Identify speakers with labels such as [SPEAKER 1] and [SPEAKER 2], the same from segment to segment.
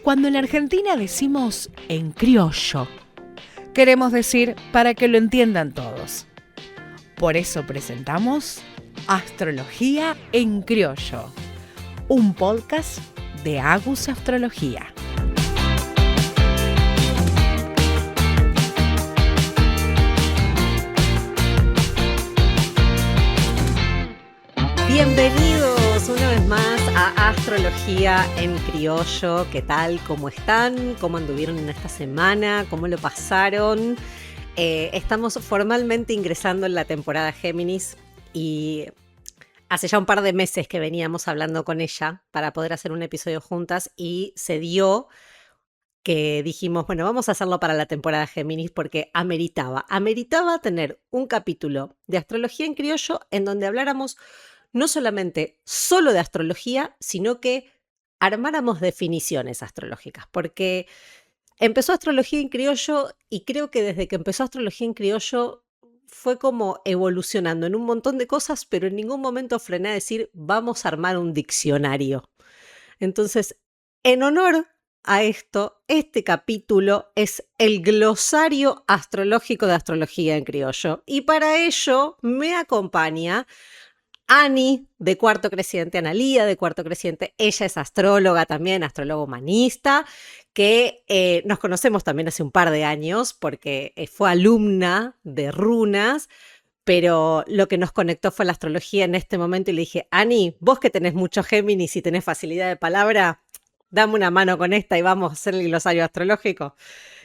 [SPEAKER 1] Cuando en Argentina decimos en criollo, queremos decir para que lo entiendan todos. Por eso presentamos Astrología en Criollo, un podcast de Agus Astrología.
[SPEAKER 2] Bienvenidos una vez más a Astrología en Criollo. ¿Qué tal? ¿Cómo están? ¿Cómo anduvieron en esta semana? ¿Cómo lo pasaron? Estamos formalmente ingresando en la temporada Géminis y hace ya un par de meses que veníamos hablando con ella para poder hacer un episodio juntas y se dio que dijimos, bueno, vamos a hacerlo para la temporada Géminis porque ameritaba tener un capítulo de Astrología en Criollo en donde habláramos no solamente solo de astrología, sino que armáramos definiciones astrológicas, porque empezó Astrología en Criollo y creo que desde que empezó Astrología en Criollo fue como evolucionando en un montón de cosas, pero en ningún momento frené a decir, vamos a armar un diccionario. Entonces, en honor a esto, este capítulo es el glosario astrológico de Astrología en Criollo. Y para ello me acompaña Ani, de Cuarto Creciente, Analía, de Cuarto Creciente. Ella es astróloga también, astróloga humanista, que nos conocemos también hace un par de años porque fue alumna de runas, pero lo que nos conectó fue la astrología en este momento y le dije, Ani, vos que tenés mucho Géminis y tenés facilidad de palabra, dame una mano con esta y vamos a hacer el glosario astrológico.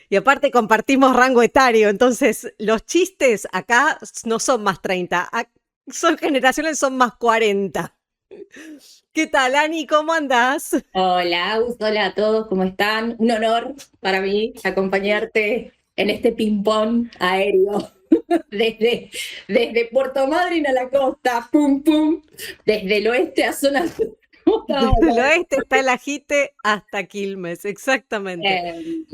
[SPEAKER 2] Y aparte compartimos rango etario, entonces los chistes acá no son más 30, son generaciones, son más 40. ¿Qué tal, Ani? ¿Cómo andás?
[SPEAKER 3] Hola, Agus, hola a todos, ¿cómo están? Un honor para mí acompañarte en este ping-pong aéreo desde Puerto Madryn a la costa, pum, pum, desde el oeste a zona sur.
[SPEAKER 2] Del oeste está el Ajite hasta Quilmes, exactamente.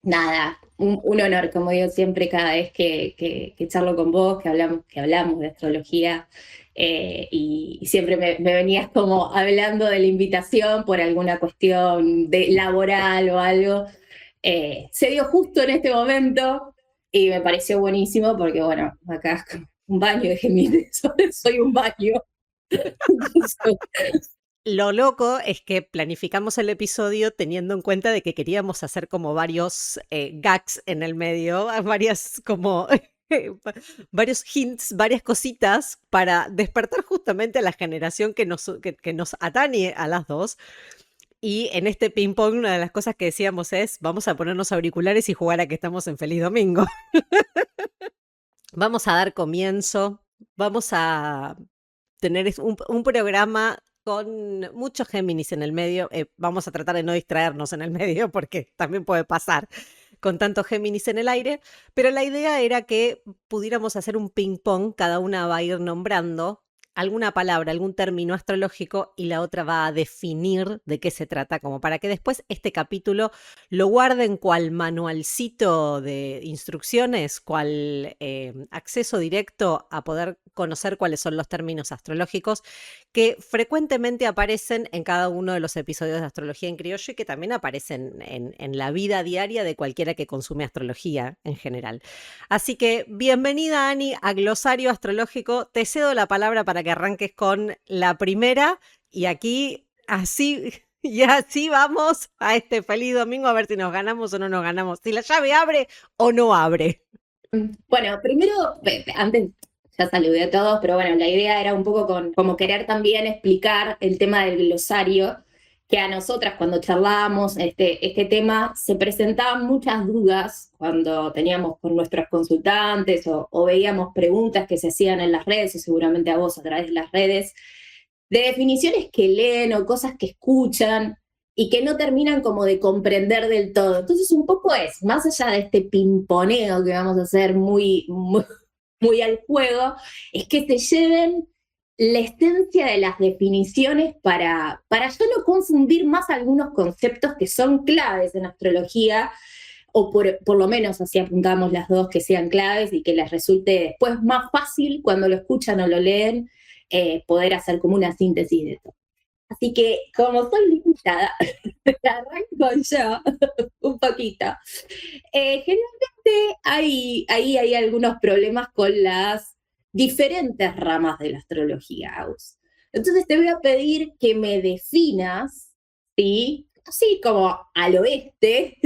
[SPEAKER 3] Nada, un honor, como digo siempre, cada vez que charlo con vos, que hablamos de astrología, y siempre me venías como hablando de la invitación por alguna cuestión laboral o algo. Se dio justo en este momento y me pareció buenísimo porque, bueno, acá es como un baño de Géminis, soy un baño.
[SPEAKER 2] Lo loco es que planificamos el episodio teniendo en cuenta de que queríamos hacer como varios gags en el medio, varias como varios hints, varias cositas para despertar justamente a la generación que nos atañe a las dos. Y en este ping pong una de las cosas que decíamos es, vamos a ponernos auriculares y jugar a que estamos en Feliz Domingo. Vamos a dar comienzo, vamos a tener un programa con muchos Géminis en el medio. Vamos a tratar de no distraernos en el medio porque también puede pasar con tanto Géminis en el aire, pero la idea era que pudiéramos hacer un ping pong, cada una va a ir nombrando alguna palabra, algún término astrológico y la otra va a definir de qué se trata, como para que después este capítulo lo guarden cual manualcito de instrucciones, cual acceso directo a poder conocer cuáles son los términos astrológicos que frecuentemente aparecen en cada uno de los episodios de Astrología en Criollo y que también aparecen en la vida diaria de cualquiera que consume astrología en general. Así que bienvenida, Ani, a Glosario Astrológico. Te cedo la palabra para que arranques con la primera y aquí así y así vamos a este feliz domingo a ver si nos ganamos o no nos ganamos, si la llave abre o no abre.
[SPEAKER 3] Bueno, primero, antes ya saludé a todos, pero bueno, la idea era un poco como querer también explicar el tema del glosario, que a nosotras cuando charlábamos este tema se presentaban muchas dudas cuando teníamos con nuestros consultantes o veíamos preguntas que se hacían en las redes, o seguramente a vos a través de las redes, de definiciones que leen o cosas que escuchan y que no terminan como de comprender del todo. Entonces un poco es, más allá de este pimponeo que vamos a hacer muy al juego, es que te lleven la esencia de las definiciones para ya no confundir más algunos conceptos que son claves en astrología, o por lo menos así apuntamos las dos, que sean claves y que les resulte después más fácil cuando lo escuchan o lo leen, poder hacer como una síntesis de todo. Así que como soy limitada, arranco yo un poquito. Generalmente hay algunos problemas con las diferentes ramas de la astrología, Aus. Entonces te voy a pedir que me definas, ¿sí? Así como al oeste,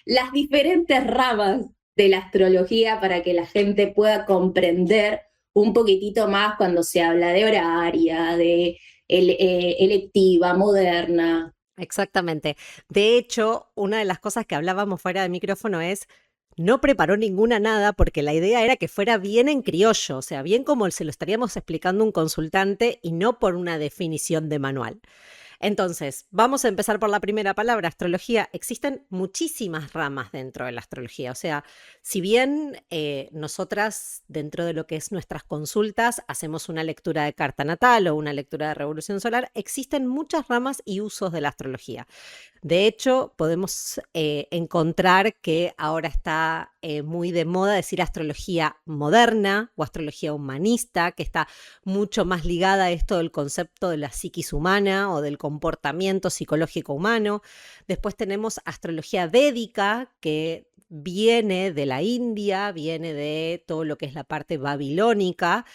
[SPEAKER 3] las diferentes ramas de la astrología para que la gente pueda comprender un poquitito más cuando se habla de horaria, de electiva, moderna.
[SPEAKER 2] Exactamente. De hecho, una de las cosas que hablábamos fuera de micrófono es, no preparó ninguna nada porque la idea era que fuera bien en criollo, o sea, bien como se lo estaríamos explicando a un consultante y no por una definición de manual. Entonces, vamos a empezar por la primera palabra, astrología. Existen muchísimas ramas dentro de la astrología. O sea, si bien nosotras, dentro de lo que es nuestras consultas, hacemos una lectura de carta natal o una lectura de revolución solar, existen muchas ramas y usos de la astrología. De hecho, podemos encontrar que ahora está muy de moda decir astrología moderna o astrología humanista, que está mucho más ligada a esto del concepto de la psiquis humana o del comportamiento psicológico humano. Después tenemos astrología védica, que viene de la India, viene de todo lo que es la parte babilónica,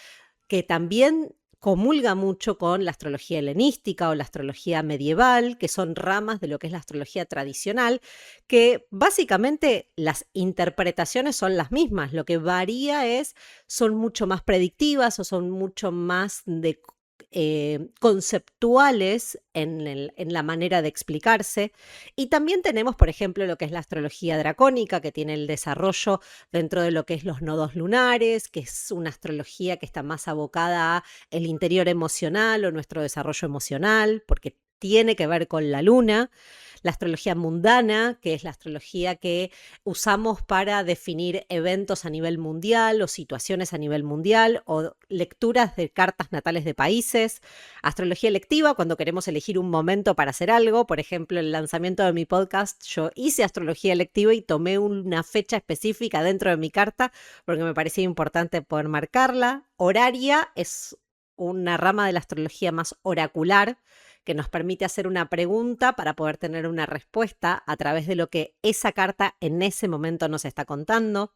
[SPEAKER 2] que también comulga mucho con la astrología helenística o la astrología medieval, que son ramas de lo que es la astrología tradicional, que básicamente las interpretaciones son las mismas. Lo que varía son mucho más predictivas o son mucho más conceptuales en la manera de explicarse. Y también tenemos, por ejemplo, lo que es la astrología dracónica, que tiene el desarrollo dentro de lo que es los nodos lunares, que es una astrología que está más abocada a el interior emocional o nuestro desarrollo emocional, porque tiene que ver con la luna. La astrología mundana, que es la astrología que usamos para definir eventos a nivel mundial o situaciones a nivel mundial o lecturas de cartas natales de países. Astrología electiva, cuando queremos elegir un momento para hacer algo. Por ejemplo, el lanzamiento de mi podcast, yo hice astrología electiva y tomé una fecha específica dentro de mi carta porque me parecía importante poder marcarla. Horaria es una rama de la astrología más oracular, que nos permite hacer una pregunta para poder tener una respuesta a través de lo que esa carta en ese momento nos está contando.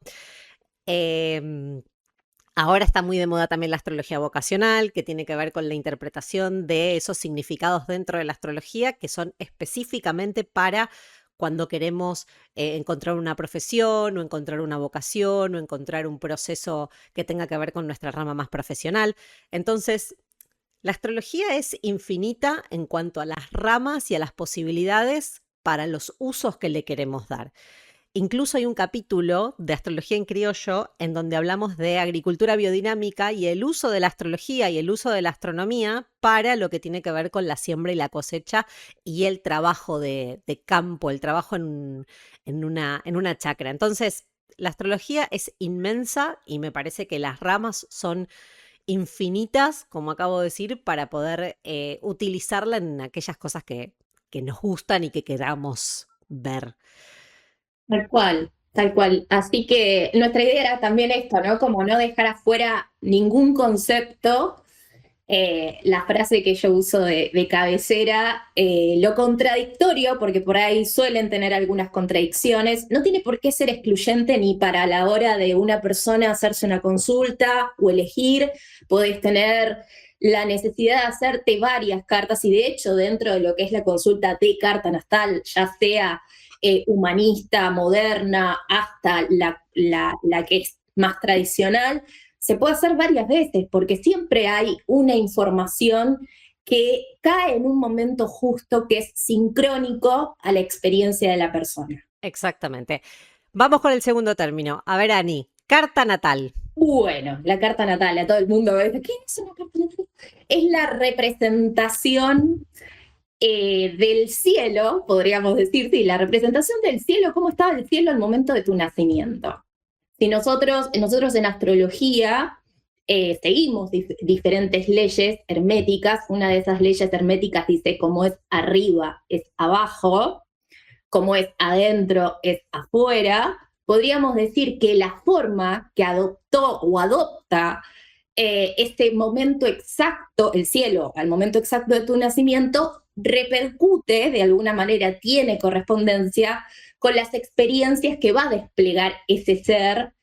[SPEAKER 2] Ahora está muy de moda también la astrología vocacional, que tiene que ver con la interpretación de esos significados dentro de la astrología, que son específicamente para cuando queremos encontrar una profesión o encontrar una vocación o encontrar un proceso que tenga que ver con nuestra rama más profesional. Entonces, la astrología es infinita en cuanto a las ramas y a las posibilidades para los usos que le queremos dar. Incluso hay un capítulo de Astrología en Criollo en donde hablamos de agricultura biodinámica y el uso de la astrología y el uso de la astronomía para lo que tiene que ver con la siembra y la cosecha y el trabajo de campo, el trabajo en una chacra. Entonces, la astrología es inmensa y me parece que las ramas son infinitas, como acabo de decir, para poder utilizarla en aquellas cosas que nos gustan y que queramos ver.
[SPEAKER 3] Tal cual, tal cual. Así que nuestra idea era también esto, ¿no? Como no dejar afuera ningún concepto. La frase que yo uso de cabecera, lo contradictorio, porque por ahí suelen tener algunas contradicciones, no tiene por qué ser excluyente ni para la hora de una persona hacerse una consulta o elegir. Podés tener la necesidad de hacerte varias cartas y de hecho dentro de lo que es la consulta de carta natal, ya sea humanista, moderna, hasta la que es más tradicional, se puede hacer varias veces, porque siempre hay una información que cae en un momento justo que es sincrónico a la experiencia de la persona.
[SPEAKER 2] Exactamente. Vamos con el segundo término. A ver, Ani, carta natal.
[SPEAKER 3] Bueno, la carta natal, a todo el mundo ve, ¿qué es una carta natal? Es la representación del cielo, podríamos decir, sí, la representación del cielo, cómo estaba el cielo al momento de tu nacimiento. Si nosotros en astrología seguimos diferentes leyes herméticas, una de esas leyes herméticas dice cómo es arriba es abajo, cómo es adentro es afuera, podríamos decir que la forma que adoptó o adopta este momento exacto, el cielo, al momento exacto de tu nacimiento, repercute de alguna manera, tiene correspondencia con las experiencias que va a desplegar ese ser,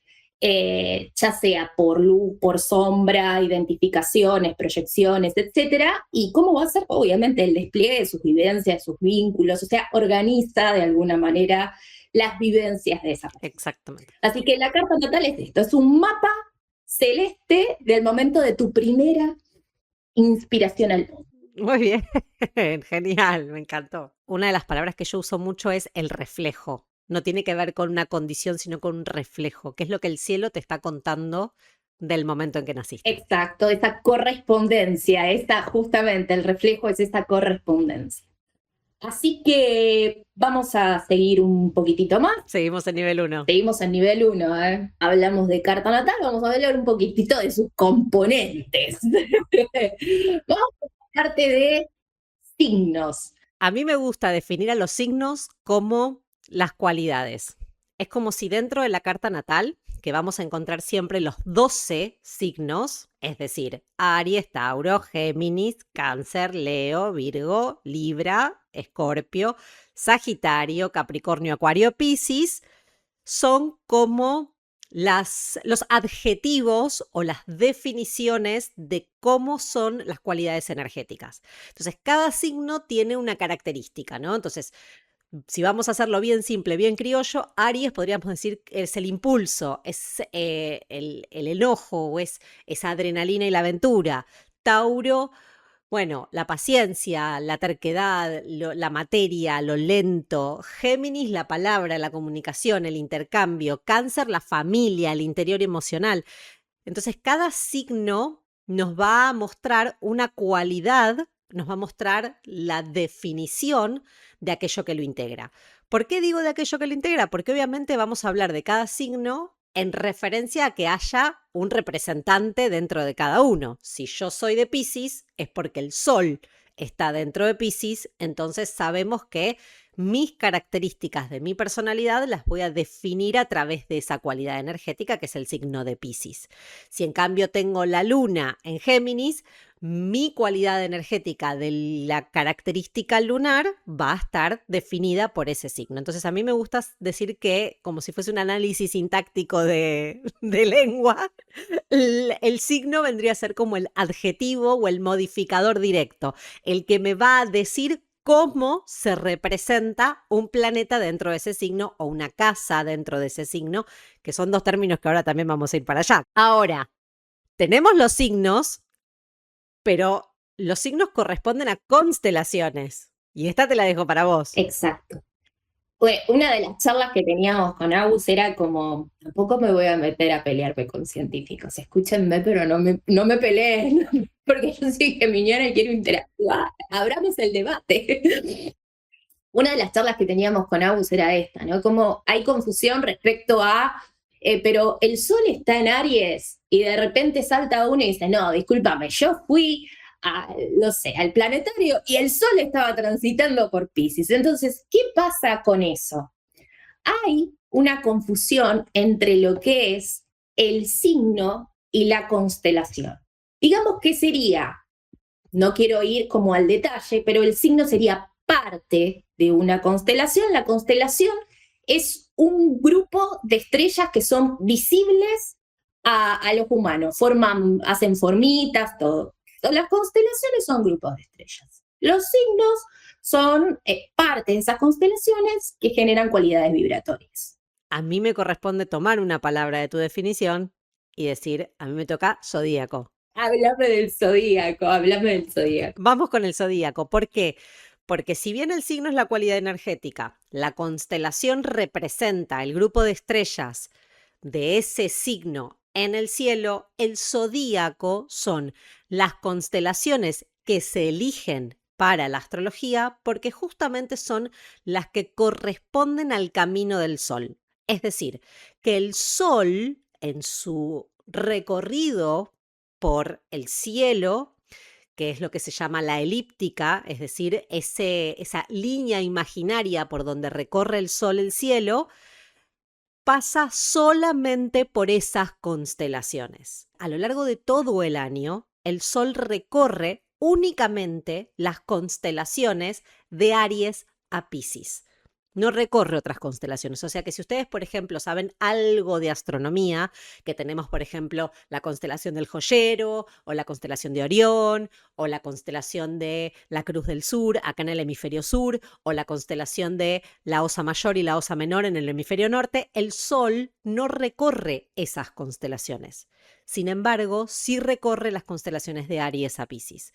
[SPEAKER 3] ya sea por luz, por sombra, identificaciones, proyecciones, etcétera, y cómo va a ser, obviamente, el despliegue de sus vivencias, de sus vínculos, o sea, organiza de alguna manera las vivencias de esa persona.
[SPEAKER 2] Exactamente.
[SPEAKER 3] Así que la carta natal es esto, es un mapa celeste del momento de tu primera inspiración al mundo.
[SPEAKER 2] Muy bien, genial, me encantó. Una de las palabras que yo uso mucho es el reflejo. No tiene que ver con una condición, sino con un reflejo, que es lo que el cielo te está contando del momento en que naciste.
[SPEAKER 3] Exacto, esa correspondencia, justamente el reflejo es esa correspondencia. Así que vamos a seguir un poquitito más.
[SPEAKER 2] Seguimos en nivel 1.
[SPEAKER 3] Seguimos en nivel 1, ¿eh? Hablamos de carta natal, vamos a hablar un poquitito de sus componentes. Vamos a parte de signos.
[SPEAKER 2] A mí me gusta definir a los signos como las cualidades. Es como si dentro de la carta natal, que vamos a encontrar siempre los 12 signos, es decir, Aries, Tauro, Géminis, Cáncer, Leo, Virgo, Libra, Escorpio, Sagitario, Capricornio, Acuario, Piscis, son como los adjetivos o las definiciones de cómo son las cualidades energéticas. Entonces, cada signo tiene una característica, ¿no? Entonces, si vamos a hacerlo bien simple, bien criollo, Aries podríamos decir que es el impulso, es el enojo, o es esa adrenalina y la aventura. Tauro, bueno, la paciencia, la terquedad, la materia, lo lento. Géminis, la palabra, la comunicación, el intercambio. Cáncer, la familia, el interior emocional. Entonces, cada signo nos va a mostrar una cualidad, nos va a mostrar la definición de aquello que lo integra. ¿Por qué digo de aquello que lo integra? Porque obviamente vamos a hablar de cada signo en referencia a que haya un representante dentro de cada uno. Si yo soy de Piscis, es porque el Sol está dentro de Piscis, entonces sabemos que mis características de mi personalidad las voy a definir a través de esa cualidad energética que es el signo de Piscis. Si en cambio tengo la luna en Géminis, mi cualidad energética de la característica lunar va a estar definida por ese signo. Entonces a mí me gusta decir que, como si fuese un análisis sintáctico de lengua, el signo vendría a ser como el adjetivo o el modificador directo, el que me va a decir cómo se representa un planeta dentro de ese signo o una casa dentro de ese signo, que son dos términos que ahora también vamos a ir para allá. Ahora, tenemos los signos, pero los signos corresponden a constelaciones. Y esta te la dejo para vos.
[SPEAKER 3] Exacto. Una de las charlas que teníamos con Agus era como, tampoco me voy a meter a pelearme con científicos, escúchenme, pero no me peleen, porque yo soy geminiana y quiero interactuar, abramos el debate. Una de las charlas que teníamos con Agus era esta, ¿no? Como hay confusión respecto a, pero el Sol está en Aries y de repente salta uno y dice, no, discúlpame, yo fui al planetario y el Sol estaba transitando por Piscis. Entonces, ¿qué pasa con eso? Hay una confusión entre lo que es el signo y la constelación. Digamos que sería, no quiero ir como al detalle, pero el signo sería parte de una constelación. La constelación es un grupo de estrellas que son visibles a los humanos, hacen formitas, todo. Las constelaciones son grupos de estrellas. Los signos son parte de esas constelaciones que generan cualidades vibratorias.
[SPEAKER 2] A mí me corresponde tomar una palabra de tu definición y decir, a mí me toca zodíaco.
[SPEAKER 3] Háblame del zodíaco.
[SPEAKER 2] Vamos con el zodíaco. ¿Por qué? Porque si bien el signo es la cualidad energética, la constelación representa el grupo de estrellas de ese signo en el cielo, el zodíaco son las constelaciones que se eligen para la astrología porque justamente son las que corresponden al camino del Sol. Es decir, que el Sol en su recorrido por el cielo, que es lo que se llama la elíptica, es decir, esa línea imaginaria por donde recorre el Sol el cielo, pasa solamente por esas constelaciones. A lo largo de todo el año, el Sol recorre únicamente las constelaciones de Aries a Piscis. No recorre otras constelaciones. O sea que si ustedes, por ejemplo, saben algo de astronomía, que tenemos, por ejemplo, la constelación del Joyero, o la constelación de Orión, o la constelación de la Cruz del Sur, acá en el hemisferio sur, o la constelación de la Osa Mayor y la Osa Menor en el hemisferio norte, el Sol no recorre esas constelaciones. Sin embargo, sí recorre las constelaciones de Aries a Piscis.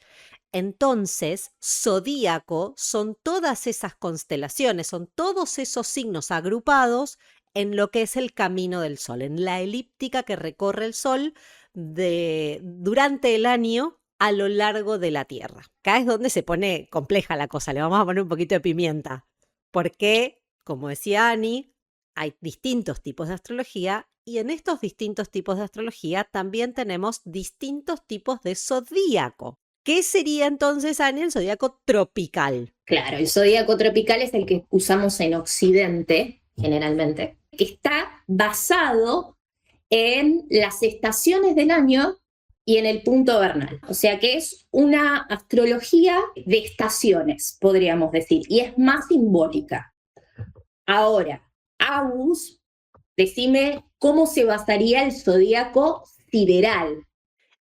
[SPEAKER 2] Entonces, zodíaco son todas esas constelaciones, son todos esos signos agrupados en lo que es el camino del Sol, en la elíptica que recorre el Sol durante el año a lo largo de la Tierra. Acá es donde se pone compleja la cosa, le vamos a poner un poquito de pimienta, porque, como decía Ani, hay distintos tipos de astrología y en estos distintos tipos de astrología también tenemos distintos tipos de zodíaco. ¿Qué sería entonces, Ani, el zodíaco tropical?
[SPEAKER 3] Claro, el zodíaco tropical es el que usamos en Occidente, generalmente, que está basado en las estaciones del año y en el punto vernal. O sea que es una astrología de estaciones, podríamos decir, y es más simbólica. Ahora, Agus, decime cómo se basaría el zodíaco sideral.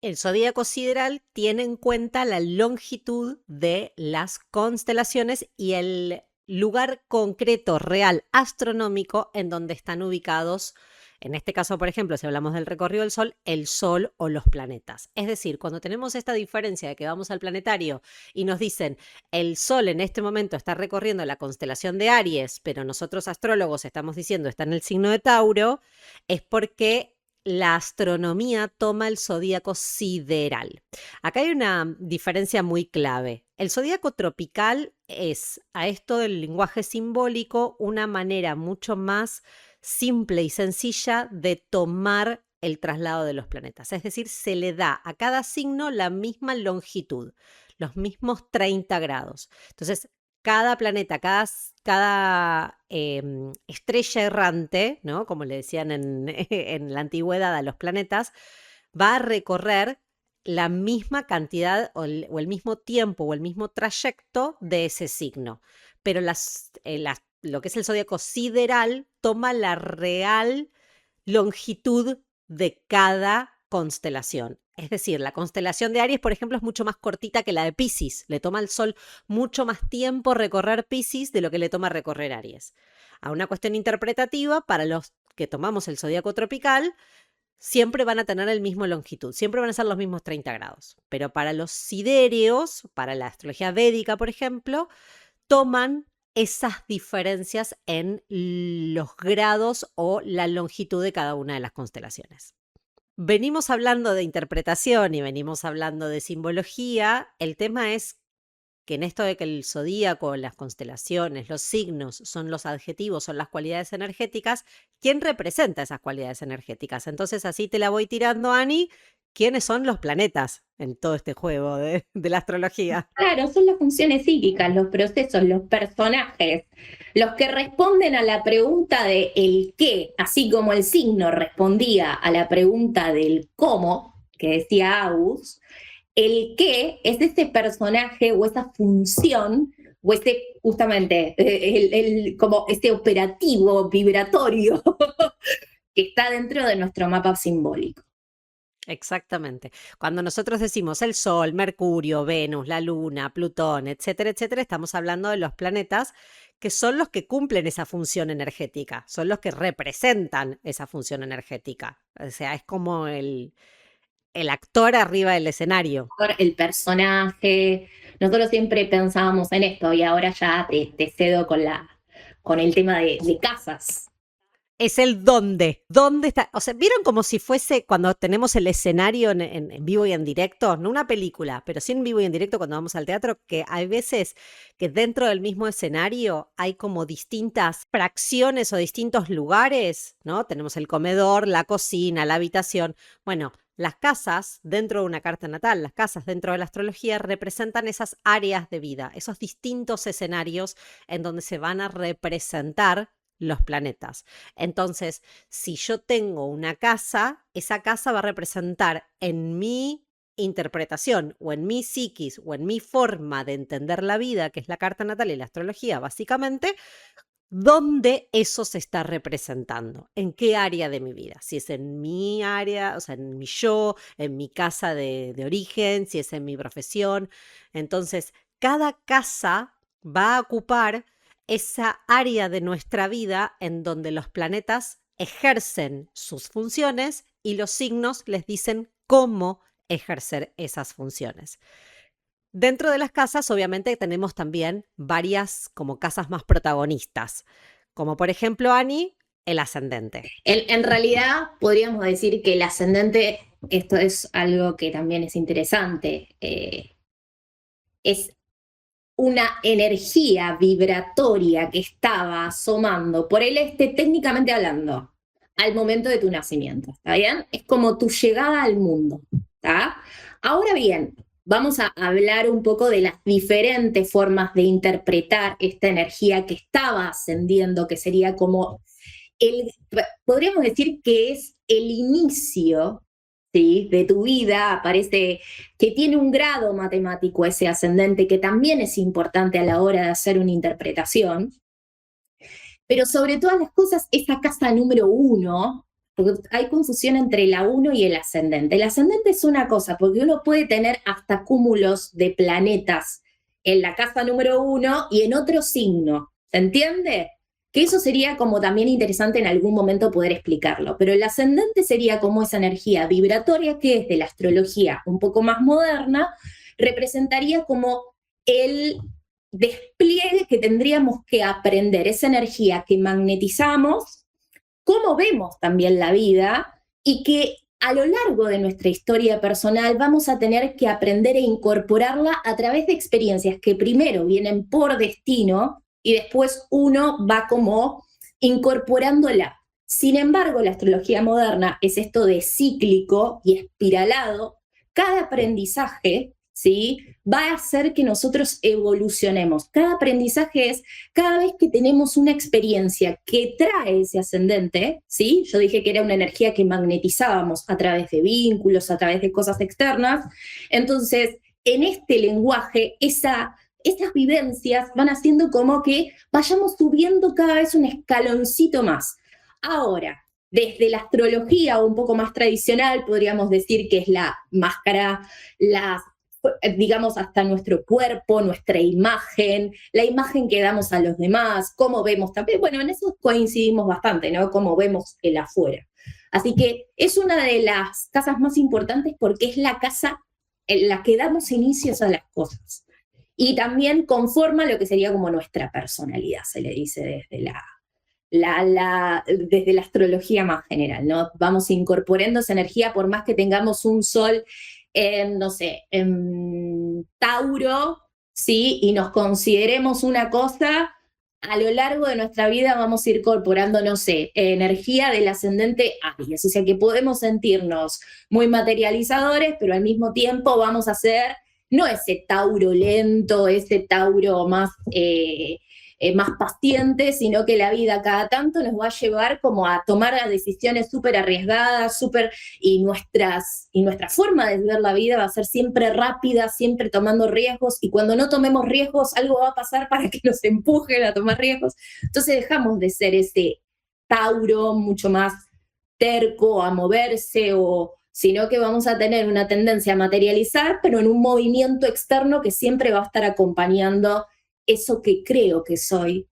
[SPEAKER 2] El zodíaco sideral tiene en cuenta la longitud de las constelaciones y el lugar concreto, real, astronómico en donde están ubicados. En este caso, por ejemplo, si hablamos del recorrido del Sol, el Sol o los planetas. Es decir, cuando tenemos esta diferencia de que vamos al planetario y nos dicen el Sol en este momento está recorriendo la constelación de Aries, pero nosotros astrólogos estamos diciendo está en el signo de Tauro, es porque la astronomía toma el zodíaco sideral. Acá hay una diferencia muy clave. El zodíaco tropical es, a esto del lenguaje simbólico, una manera mucho más simple y sencilla de tomar el traslado de los planetas. Es decir, se le da a cada signo la misma longitud, los mismos 30 grados. Entonces, cada planeta, cada estrella errante, ¿no? Como le decían en la antigüedad a los planetas, va a recorrer la misma cantidad o el mismo tiempo o el mismo trayecto de ese signo. Pero lo que es el zodíaco sideral toma la real longitud de cada constelación. Es decir, la constelación de Aries, por ejemplo, es mucho más cortita que la de Piscis. Le toma al Sol mucho más tiempo recorrer Piscis de lo que le toma recorrer Aries. A una cuestión interpretativa, para los que tomamos el zodíaco tropical, siempre van a tener el mismo longitud, siempre van a ser los mismos 30 grados. Pero para los sidéreos, para la astrología védica, por ejemplo, toman esas diferencias en los grados o la longitud de cada una de las constelaciones. Venimos hablando de interpretación y venimos hablando de simbología. El tema es que en esto de que el zodíaco, las constelaciones, los signos son los adjetivos, son las cualidades energéticas, ¿quién representa esas cualidades energéticas? Entonces así te la voy tirando, Ani. ¿Quiénes son los planetas en todo este juego de la astrología?
[SPEAKER 3] Claro, son las funciones psíquicas, los procesos, los personajes, los que responden a la pregunta de el qué, así como el signo respondía a la pregunta del cómo, que decía Agus, el qué es ese personaje o esa función o ese, justamente, como ese operativo vibratorio que está dentro de nuestro mapa simbólico.
[SPEAKER 2] Exactamente. Cuando nosotros decimos el Sol, Mercurio, Venus, la Luna, Plutón, etcétera, etcétera, estamos hablando de los planetas que son los que cumplen esa función energética, son los que representan esa función energética. O sea, es como el actor arriba del escenario.
[SPEAKER 3] El personaje, nosotros siempre pensábamos en esto y ahora ya te cedo con el tema de casas.
[SPEAKER 2] Es el dónde. ¿Dónde está? O sea, ¿vieron como si fuese cuando tenemos el escenario en vivo y en directo? No una película, pero sí en vivo y en directo cuando vamos al teatro, que hay veces que dentro del mismo escenario hay como distintas fracciones o distintos lugares, ¿no? Tenemos el comedor, la cocina, la habitación. Bueno, las casas dentro de una carta natal, las casas dentro de la astrología representan esas áreas de vida, esos distintos escenarios en donde se van a representar los planetas. Entonces, si yo tengo una casa, esa casa va a representar en mi interpretación o en mi psiquis o en mi forma de entender la vida, que es la carta natal y la astrología, básicamente, dónde eso se está representando, en qué área de mi vida, si es en mi área, o sea, en mi yo, en mi casa de origen, si es en mi profesión. Entonces, cada casa va a ocupar esa área de nuestra vida en donde los planetas ejercen sus funciones y los signos les dicen cómo ejercer esas funciones. Dentro de las casas, obviamente, tenemos también varias como casas más protagonistas, como por ejemplo, Ani, el ascendente.
[SPEAKER 3] En realidad, podríamos decir que el ascendente, esto es algo que también es interesante, es una energía vibratoria que estaba asomando por el este, técnicamente hablando, al momento de tu nacimiento, ¿está bien? Es como tu llegada al mundo, ¿está? Ahora bien, vamos a hablar un poco de las diferentes formas de interpretar esta energía que estaba ascendiendo, que sería como podríamos decir que es el inicio, ¿sí?, de tu vida. Parece que tiene un grado matemático ese ascendente, que también es importante a la hora de hacer una interpretación. Pero sobre todas las cosas, esa casa número 1, porque hay confusión entre la 1 y el ascendente. El ascendente es una cosa, porque uno puede tener hasta cúmulos de planetas en la casa número 1 y en otro signo. ¿Se entiende? Que eso sería como también interesante en algún momento poder explicarlo. Pero el ascendente sería como esa energía vibratoria que es de la astrología un poco más moderna, representaría como el despliegue que tendríamos que aprender, esa energía que magnetizamos, cómo vemos también la vida y que a lo largo de nuestra historia personal vamos a tener que aprender e incorporarla a través de experiencias que primero vienen por destino y después uno va como incorporándola. Sin embargo, la astrología moderna es esto de cíclico y espiralado. Cada aprendizaje, ¿sí?, va a hacer que nosotros evolucionemos. Cada aprendizaje es cada vez que tenemos una experiencia que trae ese ascendente, ¿sí? Yo dije que era una energía que magnetizábamos a través de vínculos, a través de cosas externas. Entonces, en este lenguaje, estas vivencias van haciendo como que vayamos subiendo cada vez un escaloncito más. Ahora, desde la astrología un poco más tradicional, podríamos decir que es la máscara, digamos, hasta nuestro cuerpo, nuestra imagen, la imagen que damos a los demás, cómo vemos también. Bueno, en eso coincidimos bastante, ¿no? Cómo vemos el afuera. Así que es una de las casas más importantes porque es la casa en la que damos inicios a las cosas. Y también conforma lo que sería como nuestra personalidad, se le dice desde desde la astrología más general, ¿no? Vamos incorporando esa energía por más que tengamos un sol no sé, en Tauro, ¿sí?, y nos consideremos una cosa, a lo largo de nuestra vida vamos a ir incorporando, no sé, energía del ascendente Aries, o sea que podemos sentirnos muy materializadores, pero al mismo tiempo vamos a ser, no ese Tauro lento, ese Tauro más paciente, sino que la vida cada tanto nos va a llevar como a tomar decisiones súper arriesgadas, y nuestra forma de ver la vida va a ser siempre rápida, siempre tomando riesgos, y cuando no tomemos riesgos, algo va a pasar para que nos empujen a tomar riesgos. Entonces dejamos de ser ese Tauro mucho más terco, a moverse, sino que vamos a tener una tendencia a materializar, pero en un movimiento externo que siempre va a estar acompañando eso que creo que soy,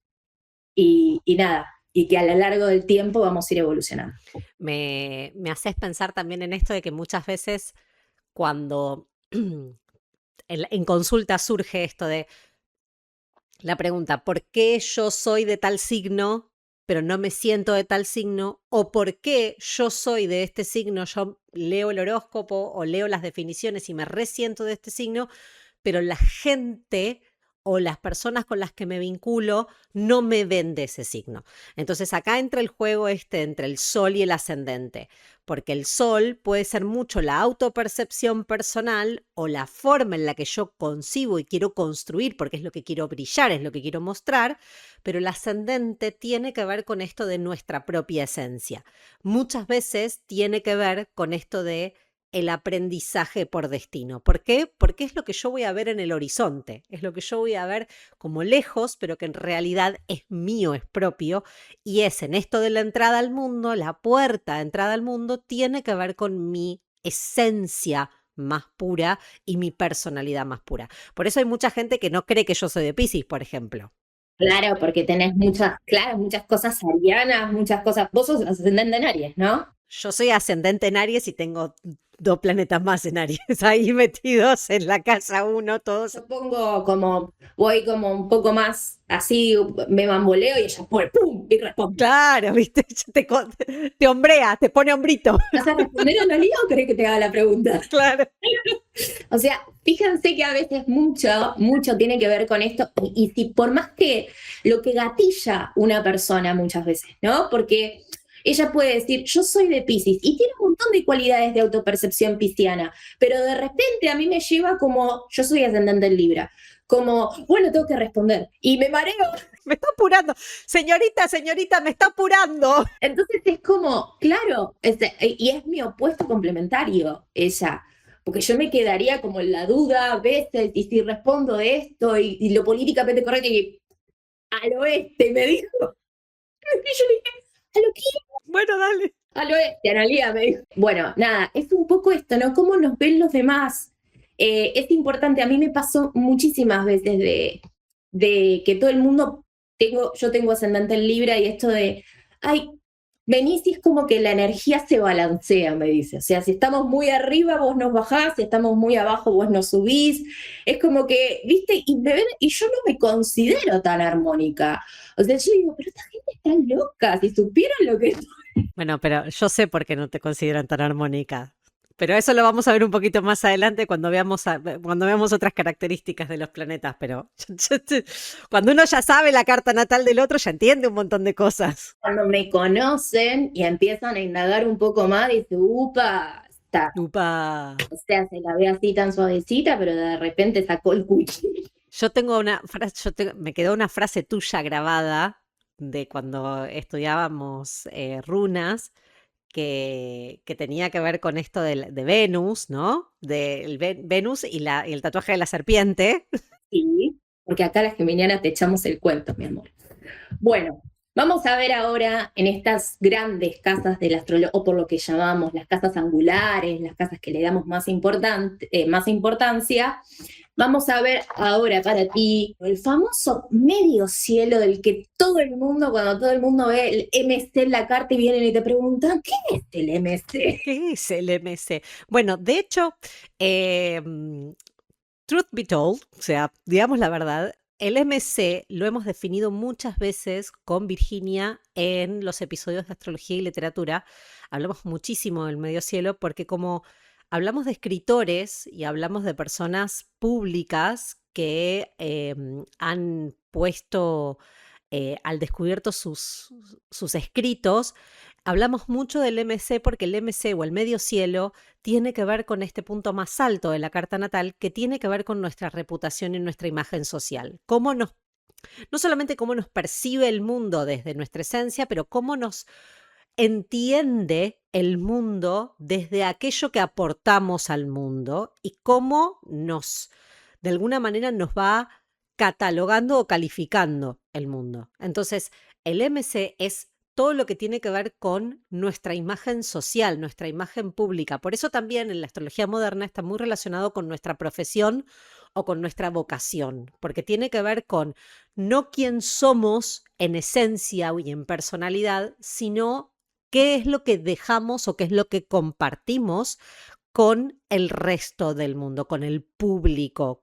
[SPEAKER 3] y nada, y que a lo largo del tiempo vamos a ir evolucionando.
[SPEAKER 2] Me haces pensar también en esto de que muchas veces cuando en consulta surge esto de la pregunta, ¿por qué yo soy de tal signo, pero no me siento de tal signo? ¿O por qué yo soy de este signo, yo leo el horóscopo o leo las definiciones y me resiento de este signo, pero la gente o las personas con las que me vinculo no me ven de ese signo. Entonces acá entra el juego entre el sol y el ascendente, porque el sol puede ser mucho la autopercepción personal o la forma en la que yo concibo y quiero construir, porque es lo que quiero brillar, es lo que quiero mostrar, pero el ascendente tiene que ver con esto de nuestra propia esencia. Muchas veces tiene que ver con esto de el aprendizaje por destino. ¿Por qué? Porque es lo que yo voy a ver en el horizonte, es lo que yo voy a ver como lejos, pero que en realidad es mío, es propio, y es en esto de la entrada al mundo, la puerta de entrada al mundo tiene que ver con mi esencia más pura y mi personalidad más pura. Por eso hay mucha gente que no cree que yo soy de Piscis, por ejemplo.
[SPEAKER 3] Claro, porque tenés muchas cosas arianas, muchas cosas. Vos sos ascendente en Aries, ¿no?
[SPEAKER 2] Yo soy ascendente en Aries y tengo 2 planetas más en Aries, ahí metidos en la casa 1, todos.
[SPEAKER 3] Yo voy como un poco más así, me bamboleo y ella pone ¡pum! Y responde.
[SPEAKER 2] Claro, ¿viste? Te hombrea, te pone hombrito.
[SPEAKER 3] ¿Vas a responder a la liga o querés que te haga la pregunta?
[SPEAKER 2] Claro.
[SPEAKER 3] O sea, fíjense que a veces mucho tiene que ver con esto, y si por más que lo que gatilla una persona muchas veces, ¿no? Porque ella puede decir, yo soy de Piscis, y tiene un montón de cualidades de autopercepción pisciana, pero de repente a mí me lleva como, yo soy ascendente en Libra, como, bueno, tengo que responder, y me mareo.
[SPEAKER 2] Me está apurando. Señorita, me está apurando.
[SPEAKER 3] Entonces es como, claro, y es mi opuesto complementario, ella. Porque yo me quedaría como en la duda a veces, y si respondo de esto, y lo políticamente correcto, y al oeste me dijo. Y yo le dije, ¿a lo qué?
[SPEAKER 2] Bueno, dale.
[SPEAKER 3] Al oeste, Analía me dijo. Bueno, nada, es un poco esto, ¿no? ¿Cómo nos ven los demás? Es importante, a mí me pasó muchísimas veces de que todo el mundo, yo tengo ascendente en Libra, y esto de, ay, venís y es como que la energía se balancea, me dice. O sea, si estamos muy arriba, vos nos bajás, si estamos muy abajo, vos nos subís. Es como que, ¿viste? Y me ven, y yo no me considero tan armónica. O sea, yo digo, pero esta gente está loca, si supieran lo que...
[SPEAKER 2] Bueno, pero yo sé por qué no te consideran tan armónica. Pero eso lo vamos a ver un poquito más adelante cuando veamos otras características de los planetas. Pero cuando uno ya sabe la carta natal del otro, ya entiende un montón de cosas.
[SPEAKER 3] Cuando me conocen y empiezan a indagar un poco más, dice, upa, está.
[SPEAKER 2] Upa.
[SPEAKER 3] O sea, se la ve así tan suavecita, pero de repente sacó el cuchillo.
[SPEAKER 2] Yo tengo una frase, me quedó una frase tuya grabada de cuando estudiábamos runas, que tenía que ver con esto de Venus, ¿no? Venus y el tatuaje de la serpiente.
[SPEAKER 3] Sí, porque acá las geminianas te echamos el cuento, mi amor. Bueno, vamos a ver ahora en estas grandes casas del astrología, o por lo que llamamos las casas angulares, las casas que le damos más importancia. Vamos a ver ahora para ti el famoso medio cielo del que todo el mundo, cuando todo el mundo ve el MC en la carta y vienen y te preguntan, ¿qué es el MC?
[SPEAKER 2] ¿Qué es el MC? Bueno, de hecho, truth be told, o sea, digamos la verdad, el MC lo hemos definido muchas veces con Virginia en los episodios de astrología y literatura. Hablamos muchísimo del medio cielo porque como hablamos de escritores y hablamos de personas públicas que han puesto al descubierto sus escritos, hablamos mucho del MC porque el MC o el medio cielo tiene que ver con este punto más alto de la carta natal, que tiene que ver con nuestra reputación y nuestra imagen social. No solamente cómo nos percibe el mundo desde nuestra esencia, pero cómo nos entiende el mundo desde aquello que aportamos al mundo y cómo de alguna manera nos va catalogando o calificando el mundo. Entonces, el MC es todo lo que tiene que ver con nuestra imagen social, nuestra imagen pública. Por eso también en la astrología moderna está muy relacionado con nuestra profesión o con nuestra vocación, porque tiene que ver con no quién somos en esencia y en personalidad, sino qué es lo que dejamos o qué es lo que compartimos con el resto del mundo, con el público,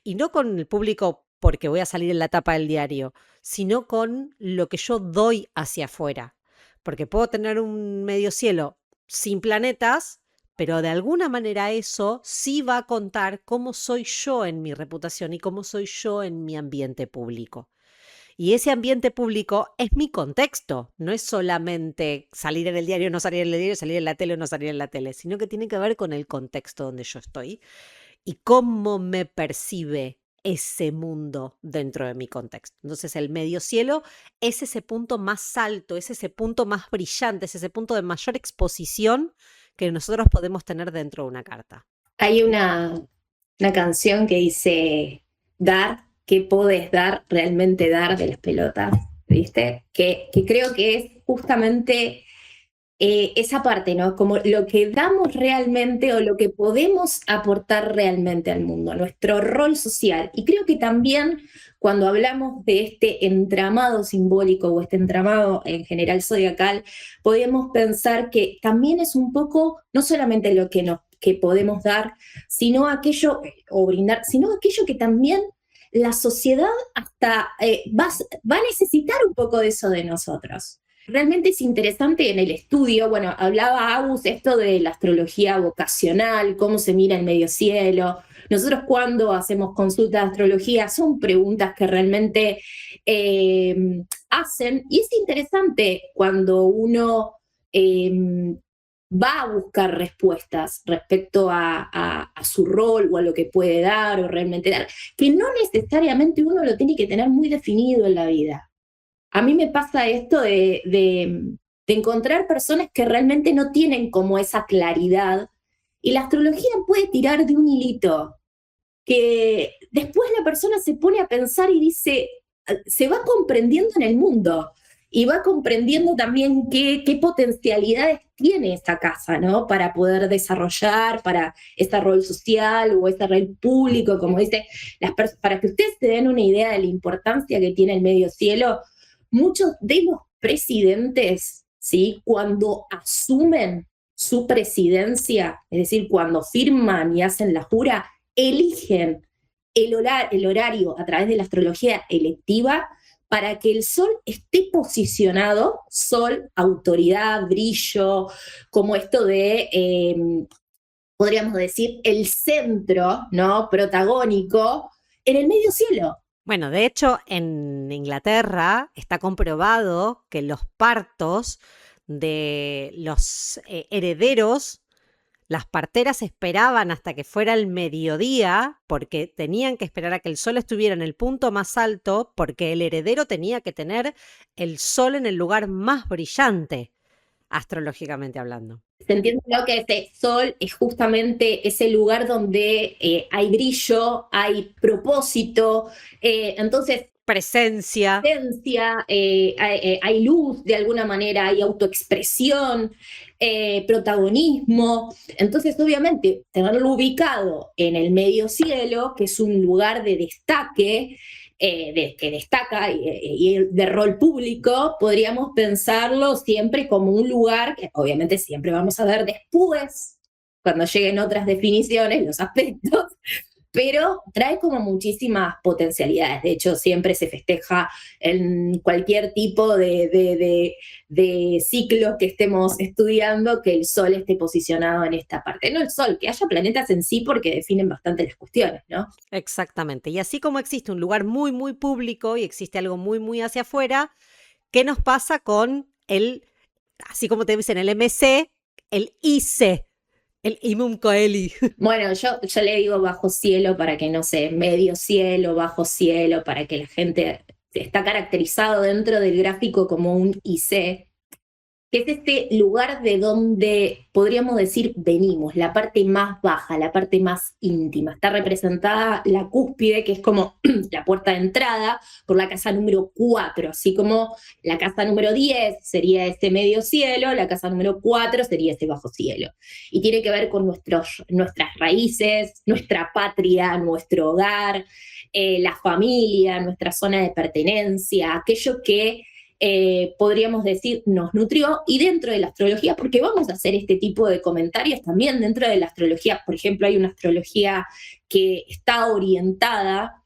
[SPEAKER 2] y no con el público porque voy a salir en la tapa del diario, sino con lo que yo doy hacia afuera. Porque puedo tener un medio cielo sin planetas, pero de alguna manera eso sí va a contar cómo soy yo en mi reputación y cómo soy yo en mi ambiente público. Y ese ambiente público es mi contexto, no es solamente salir en el diario, no salir en el diario, salir en la tele o no salir en la tele, sino que tiene que ver con el contexto donde yo estoy y cómo me percibe ese mundo dentro de mi contexto. Entonces el medio cielo es ese punto más alto, es ese punto más brillante, es ese punto de mayor exposición que nosotros podemos tener dentro de una carta.
[SPEAKER 3] Hay una canción que dice, dar, ¿qué podés dar, realmente dar de las pelotas? ¿Viste? Que creo que es justamente esa parte, ¿no? Como lo que damos realmente o lo que podemos aportar realmente al mundo, nuestro rol social. Y creo que también cuando hablamos de este entramado simbólico o este entramado en general zodiacal, podemos pensar que también es un poco, no solamente lo que podemos dar, sino aquello, o brindar, sino aquello que también la sociedad hasta va a necesitar un poco de eso de nosotros. Realmente es interesante en el estudio, bueno, hablaba Agus esto de la astrología vocacional, cómo se mira el medio cielo. Nosotros cuando hacemos consultas de astrología son preguntas que realmente hacen, y es interesante cuando uno va a buscar respuestas respecto a su rol o a lo que puede dar o realmente dar, que no necesariamente uno lo tiene que tener muy definido en la vida. A mí me pasa esto de encontrar personas que realmente no tienen como esa claridad, y la astrología puede tirar de un hilito que después la persona se pone a pensar y dice, se va comprendiendo en el mundo y va comprendiendo también qué potencialidades tiene esta casa, ¿no? Para poder desarrollar, para este rol social o este rol público, como dice, para que ustedes se den una idea de la importancia que tiene el medio cielo. Muchos de los presidentes, ¿sí? Cuando asumen su presidencia, es decir, cuando firman y hacen la jura, eligen el horario a través de la astrología electiva para que el sol esté posicionado, sol, autoridad, brillo, como esto de, podríamos decir, el centro, ¿no? Protagónico en el medio cielo.
[SPEAKER 2] Bueno, de hecho, en Inglaterra está comprobado que los partos de los herederos, las parteras esperaban hasta que fuera el mediodía porque tenían que esperar a que el sol estuviera en el punto más alto porque el heredero tenía que tener el sol en el lugar más brillante, astrológicamente hablando.
[SPEAKER 3] Se entiende lo que ese sol es justamente ese lugar donde hay brillo, hay propósito, entonces
[SPEAKER 2] presencia,
[SPEAKER 3] hay luz de alguna manera, hay autoexpresión, protagonismo. Entonces, obviamente, tenerlo ubicado en el medio cielo, que es un lugar de destaque, que destaca y de rol público, podríamos pensarlo siempre como un lugar que obviamente siempre vamos a ver después, cuando lleguen otras definiciones, los aspectos, pero trae como muchísimas potencialidades. De hecho, siempre se festeja en cualquier tipo de ciclo que estemos estudiando que el Sol esté posicionado en esta parte. No el Sol, que haya planetas en sí porque definen bastante las cuestiones, ¿no?
[SPEAKER 2] Exactamente. Y así como existe un lugar muy, muy público y existe algo muy, muy hacia afuera, ¿qué nos pasa con así como te dicen el MC, el IC? El Imum Coeli.
[SPEAKER 3] Bueno, yo le digo bajo cielo para que no sé, medio cielo, bajo cielo, para que la gente está caracterizado dentro del gráfico como un IC, que es este lugar de donde podríamos decir venimos, la parte más baja, la parte más íntima. Está representada la cúspide, que es como la puerta de entrada, por la casa número 4, así como la casa número 10 sería este medio cielo, la casa número 4 sería este bajo cielo. Y tiene que ver con nuestras raíces, nuestra patria, nuestro hogar, la familia, nuestra zona de pertenencia, aquello que podríamos decir, nos nutrió, y dentro de la astrología, porque vamos a hacer este tipo de comentarios también dentro de la astrología. Por ejemplo, hay una astrología que está orientada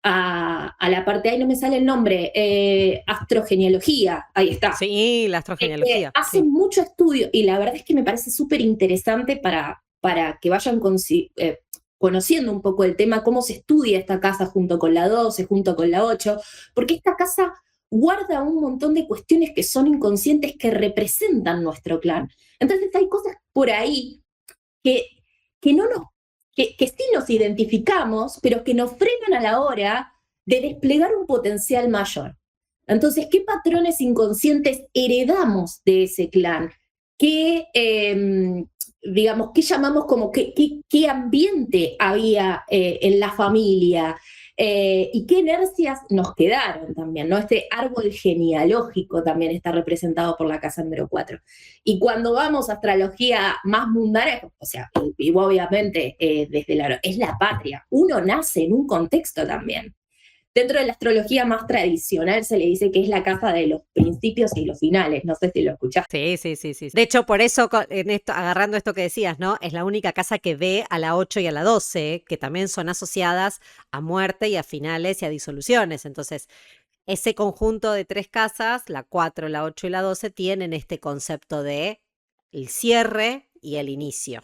[SPEAKER 3] a la parte, ahí no me sale el nombre, astrogenealogía, ahí está.
[SPEAKER 2] Sí, la astrogenealogía.
[SPEAKER 3] Hacen mucho estudio, y la verdad es que me parece súper interesante para para que vayan conociendo un poco el tema, cómo se estudia esta casa junto con la 12, junto con la 8, porque esta casa guarda un montón de cuestiones que son inconscientes que representan nuestro clan. Entonces hay cosas por ahí que, que, no nos, que sí nos identificamos, pero que nos frenan a la hora de desplegar un potencial mayor. Entonces, ¿qué patrones inconscientes heredamos de ese clan? ¿Qué, digamos, qué llamamos como qué ambiente había en la familia? Y qué inercias nos quedaron también, ¿no? Este árbol genealógico también está representado por la casa número 4. Y cuando vamos a astrología más mundana, o sea, y obviamente es la patria, uno nace en un contexto también. Dentro de la astrología más tradicional se le dice que es la casa de los principios y los finales. No sé si lo escuchaste.
[SPEAKER 2] Sí. De hecho, por eso, agarrando esto que decías, ¿no? Es la única casa que ve a la 8 y a la 12, que también son asociadas a muerte y a finales y a disoluciones. Entonces, ese conjunto de 3 casas, la 4, la 8 y la 12, tienen este concepto de el cierre y el inicio.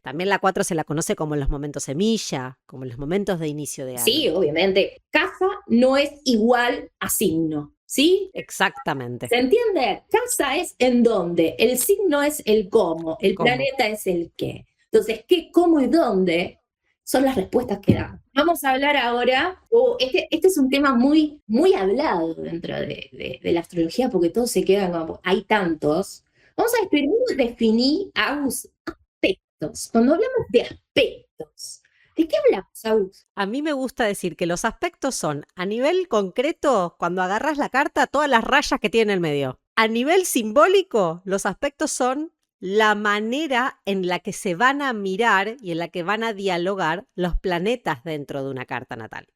[SPEAKER 2] También la 4 se la conoce como los momentos semilla, como los momentos de inicio de algo.
[SPEAKER 3] Sí, obviamente. Casa no es igual a signo, ¿sí?
[SPEAKER 2] Exactamente.
[SPEAKER 3] ¿Se entiende? Casa es en dónde, el signo es el cómo, el planeta es el qué. Entonces, qué, cómo y dónde son las respuestas que dan. Vamos a hablar ahora, este es un tema muy, muy hablado dentro de la astrología, porque todos se quedan como, hay tantos. Vamos a definir, Agus, aspectos. Cuando hablamos de aspectos, ¿de qué hablamos, Agus?
[SPEAKER 2] A mí me gusta decir que los aspectos son, a nivel concreto, cuando agarras la carta, todas las rayas que tiene en el medio. A nivel simbólico, los aspectos son la manera en la que se van a mirar y en la que van a dialogar los planetas dentro de una carta natal.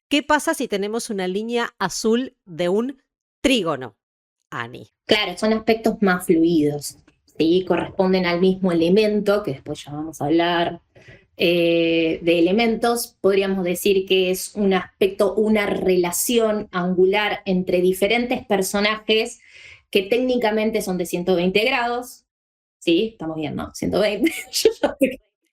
[SPEAKER 2] ¿Qué pasa si tenemos una línea azul de un trígono, Ani?
[SPEAKER 3] Claro, son aspectos más fluidos, ¿sí? Corresponden al mismo elemento, que después ya vamos a hablar de elementos. Podríamos decir que es un aspecto, una relación angular entre diferentes personajes que técnicamente son de 120 grados. Sí, estamos bien, ¿no? 120.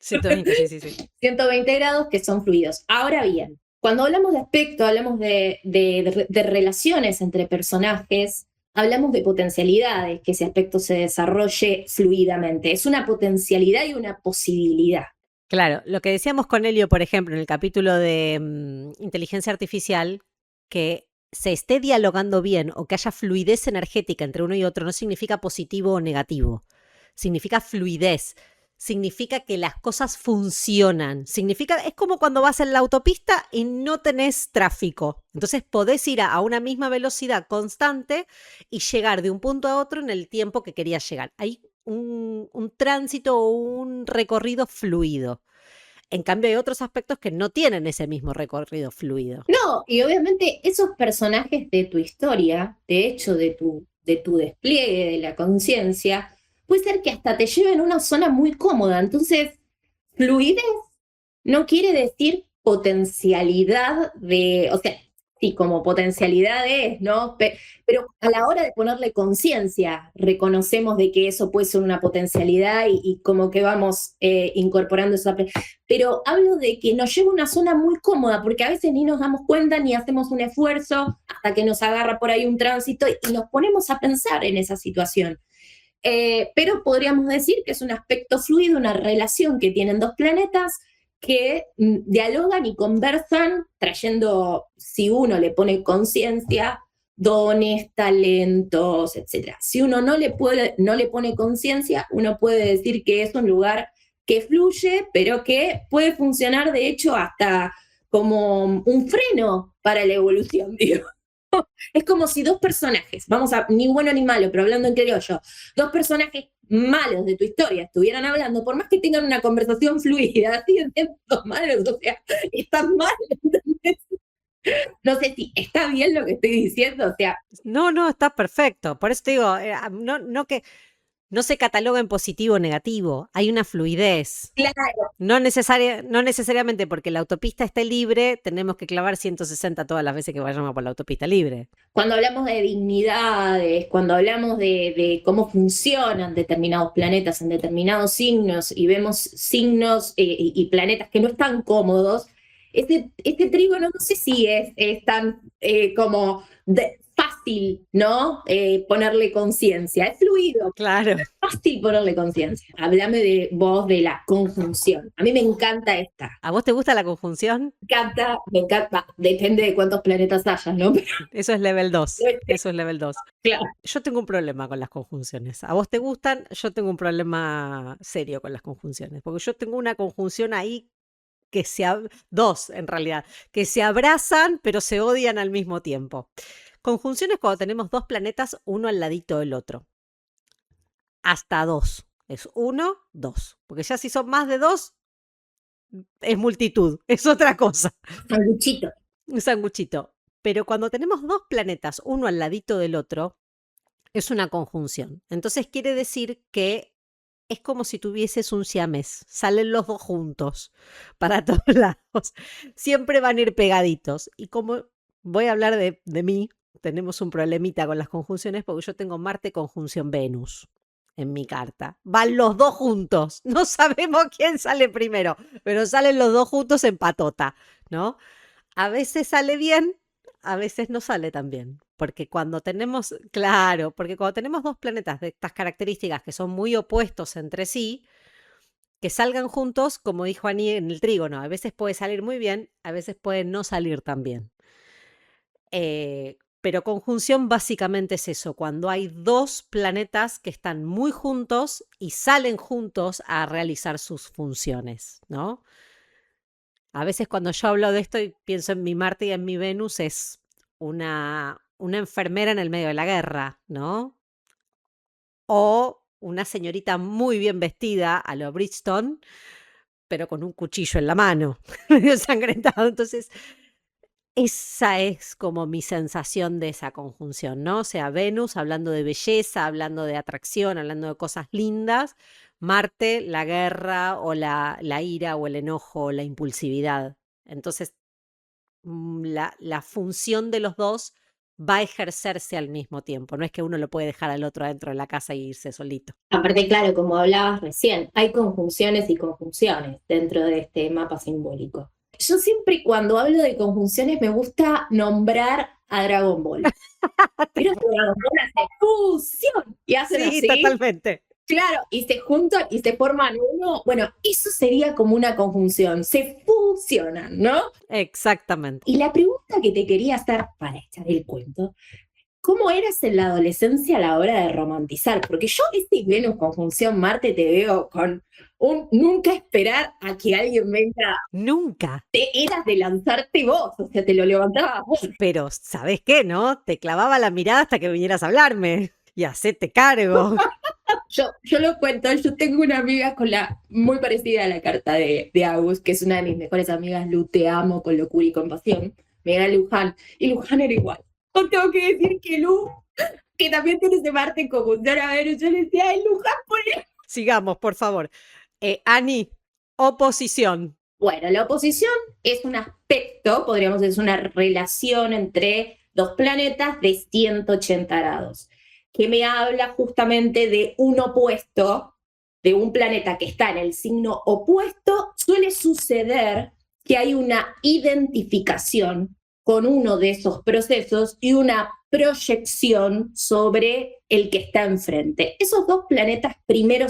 [SPEAKER 2] 120, sí.
[SPEAKER 3] 120 grados que son fluidos. Ahora bien, cuando hablamos de aspecto, hablamos de relaciones entre personajes, hablamos de potencialidades, que ese aspecto se desarrolle fluidamente. Es una potencialidad y una posibilidad.
[SPEAKER 2] Claro, lo que decíamos con Elio, por ejemplo, en el capítulo de inteligencia artificial, que se esté dialogando bien o que haya fluidez energética entre uno y otro no significa positivo o negativo. Significa fluidez, significa que las cosas funcionan, es como cuando vas en la autopista y no tenés tráfico. Entonces podés ir a una misma velocidad constante y llegar de un punto a otro en el tiempo que querías llegar. Hay un tránsito o un recorrido fluido. En cambio, hay otros aspectos que no tienen ese mismo recorrido fluido.
[SPEAKER 3] No, y obviamente esos personajes de tu historia, de hecho de tu despliegue de la conciencia, puede ser que hasta te lleven a una zona muy cómoda. Entonces, fluidez no quiere decir potencialidad o sea, sí, como potencialidades, ¿no? Pero a la hora de ponerle conciencia, reconocemos de que eso puede ser una potencialidad y como que vamos incorporando esa. Pero hablo de que nos lleva a una zona muy cómoda, porque a veces ni nos damos cuenta ni hacemos un esfuerzo hasta que nos agarra por ahí un tránsito y nos ponemos a pensar en esa situación. Pero podríamos decir que es un aspecto fluido, una relación que tienen dos planetas que dialogan y conversan, trayendo, si uno le pone conciencia, dones, talentos, etc. Si uno no le pone conciencia, uno puede decir que es un lugar que fluye, pero que puede funcionar, de hecho, hasta como un freno para la evolución, digo. Es como si dos personajes, ni bueno ni malo, pero hablando en criollo, dos personajes malos de tu historia estuvieran hablando, por más que tengan una conversación fluida, siguen siendo malos, o sea, están mal, ¿entendés? No sé si está bien lo que estoy diciendo, o sea.
[SPEAKER 2] No, está perfecto. Por eso te digo, no que no se cataloga en positivo o negativo, hay una fluidez.
[SPEAKER 3] Claro,
[SPEAKER 2] No necesariamente porque la autopista esté libre, tenemos que clavar 160 todas las veces que vayamos por la autopista libre.
[SPEAKER 3] cuando hablamos de dignidades, cuando hablamos de cómo funcionan determinados planetas en determinados signos y vemos signos y planetas que no están cómodos, este trígono no sé si es tan como fácil, ¿no? Ponerle conciencia. Es fluido,
[SPEAKER 2] Claro.
[SPEAKER 3] es fácil ponerle conciencia. Háblame de vos de la conjunción. A mí me encanta esta.
[SPEAKER 2] ¿A vos te gusta la conjunción?
[SPEAKER 3] Me encanta. Depende de cuántos planetas hayas, ¿no?
[SPEAKER 2] Eso es level 2. Eso es level 2.
[SPEAKER 3] Claro.
[SPEAKER 2] Yo tengo un problema con las conjunciones. ¿A vos te gustan? Yo tengo un problema serio con las conjunciones. Porque yo tengo una conjunción ahí que dos en realidad, que se abrazan pero se odian al mismo tiempo. Conjunciones cuando tenemos dos planetas, uno al ladito del otro. Hasta dos. Es 1, 2. Porque ya si son más de 2, es multitud. Es otra cosa.
[SPEAKER 3] Sanguchito.
[SPEAKER 2] Un sanguchito. Pero cuando tenemos dos planetas, uno al ladito del otro, es una conjunción. Entonces quiere decir que es como si tuvieses un siamés. Salen los dos juntos para todos lados. Siempre van a ir pegaditos. Y como voy a hablar de mí, tenemos un problemita con las conjunciones porque yo tengo Marte conjunción Venus en mi carta. Van los dos juntos. No sabemos quién sale primero, pero salen los dos juntos en patota, ¿no? A veces sale bien, a veces no sale tan bien. Porque cuando tenemos, claro, porque cuando tenemos dos planetas de estas características que son muy opuestos entre sí, que salgan juntos, como dijo Ani en el trígono, a veces puede salir muy bien, a veces puede no salir tan bien. Pero conjunción básicamente es eso, cuando hay dos planetas que están muy juntos y salen juntos a realizar sus funciones, ¿no? A veces cuando yo hablo de esto y pienso en mi Marte y en mi Venus, es una enfermera en el medio de la guerra, ¿no? O una señorita muy bien vestida a lo Bridgerton, pero con un cuchillo en la mano, medio ensangrentado. Entonces, esa es como mi sensación de esa conjunción, ¿no? O sea, Venus hablando de belleza, hablando de atracción, hablando de cosas lindas. Marte, la guerra o la ira o el enojo o la impulsividad. Entonces, la función de los dos va a ejercerse al mismo tiempo. No es que uno lo puede dejar al otro adentro de la casa y irse solito.
[SPEAKER 3] Aparte, claro, como hablabas recién, hay conjunciones y conjunciones dentro de este mapa simbólico. Yo siempre cuando hablo de conjunciones me gusta nombrar a Dragon Ball. Pero Dragon Ball hace fusión y hacen
[SPEAKER 2] Sí,
[SPEAKER 3] así.
[SPEAKER 2] totalmente.
[SPEAKER 3] Claro, y se juntan y se forman uno. Bueno, eso sería como una conjunción. Se fusionan, ¿no?
[SPEAKER 2] Exactamente.
[SPEAKER 3] Y la pregunta que te quería hacer para echar el cuento, ¿cómo eras en la adolescencia a la hora de romantizar? Porque yo este Venus conjunción Marte te veo con un nunca esperar a que alguien venga.
[SPEAKER 2] Nunca.
[SPEAKER 3] Eras de lanzarte vos, o sea, te lo levantabas vos.
[SPEAKER 2] Pero, ¿sabes qué, no? Te clavaba la mirada hasta que vinieras a hablarme. Y hacete cargo.
[SPEAKER 3] Yo lo cuento, yo tengo una amiga muy parecida a la carta de Agus, que es una de mis mejores amigas, Lu, te amo con locura y compasión. Me da Luján, y Luján era igual. No tengo que decir que Lu, que también tiene ese Marte en conjunción a Venus, yo le decía, ay, Luján, por él.
[SPEAKER 2] Sigamos, por favor. Ani, oposición.
[SPEAKER 3] Bueno, la oposición es un aspecto, podríamos decir, es una relación entre dos planetas de 180 grados, que me habla justamente de un opuesto, de un planeta que está en el signo opuesto. Suele suceder que hay una identificación con uno de esos procesos y una proyección sobre el que está enfrente. Esos dos planetas primero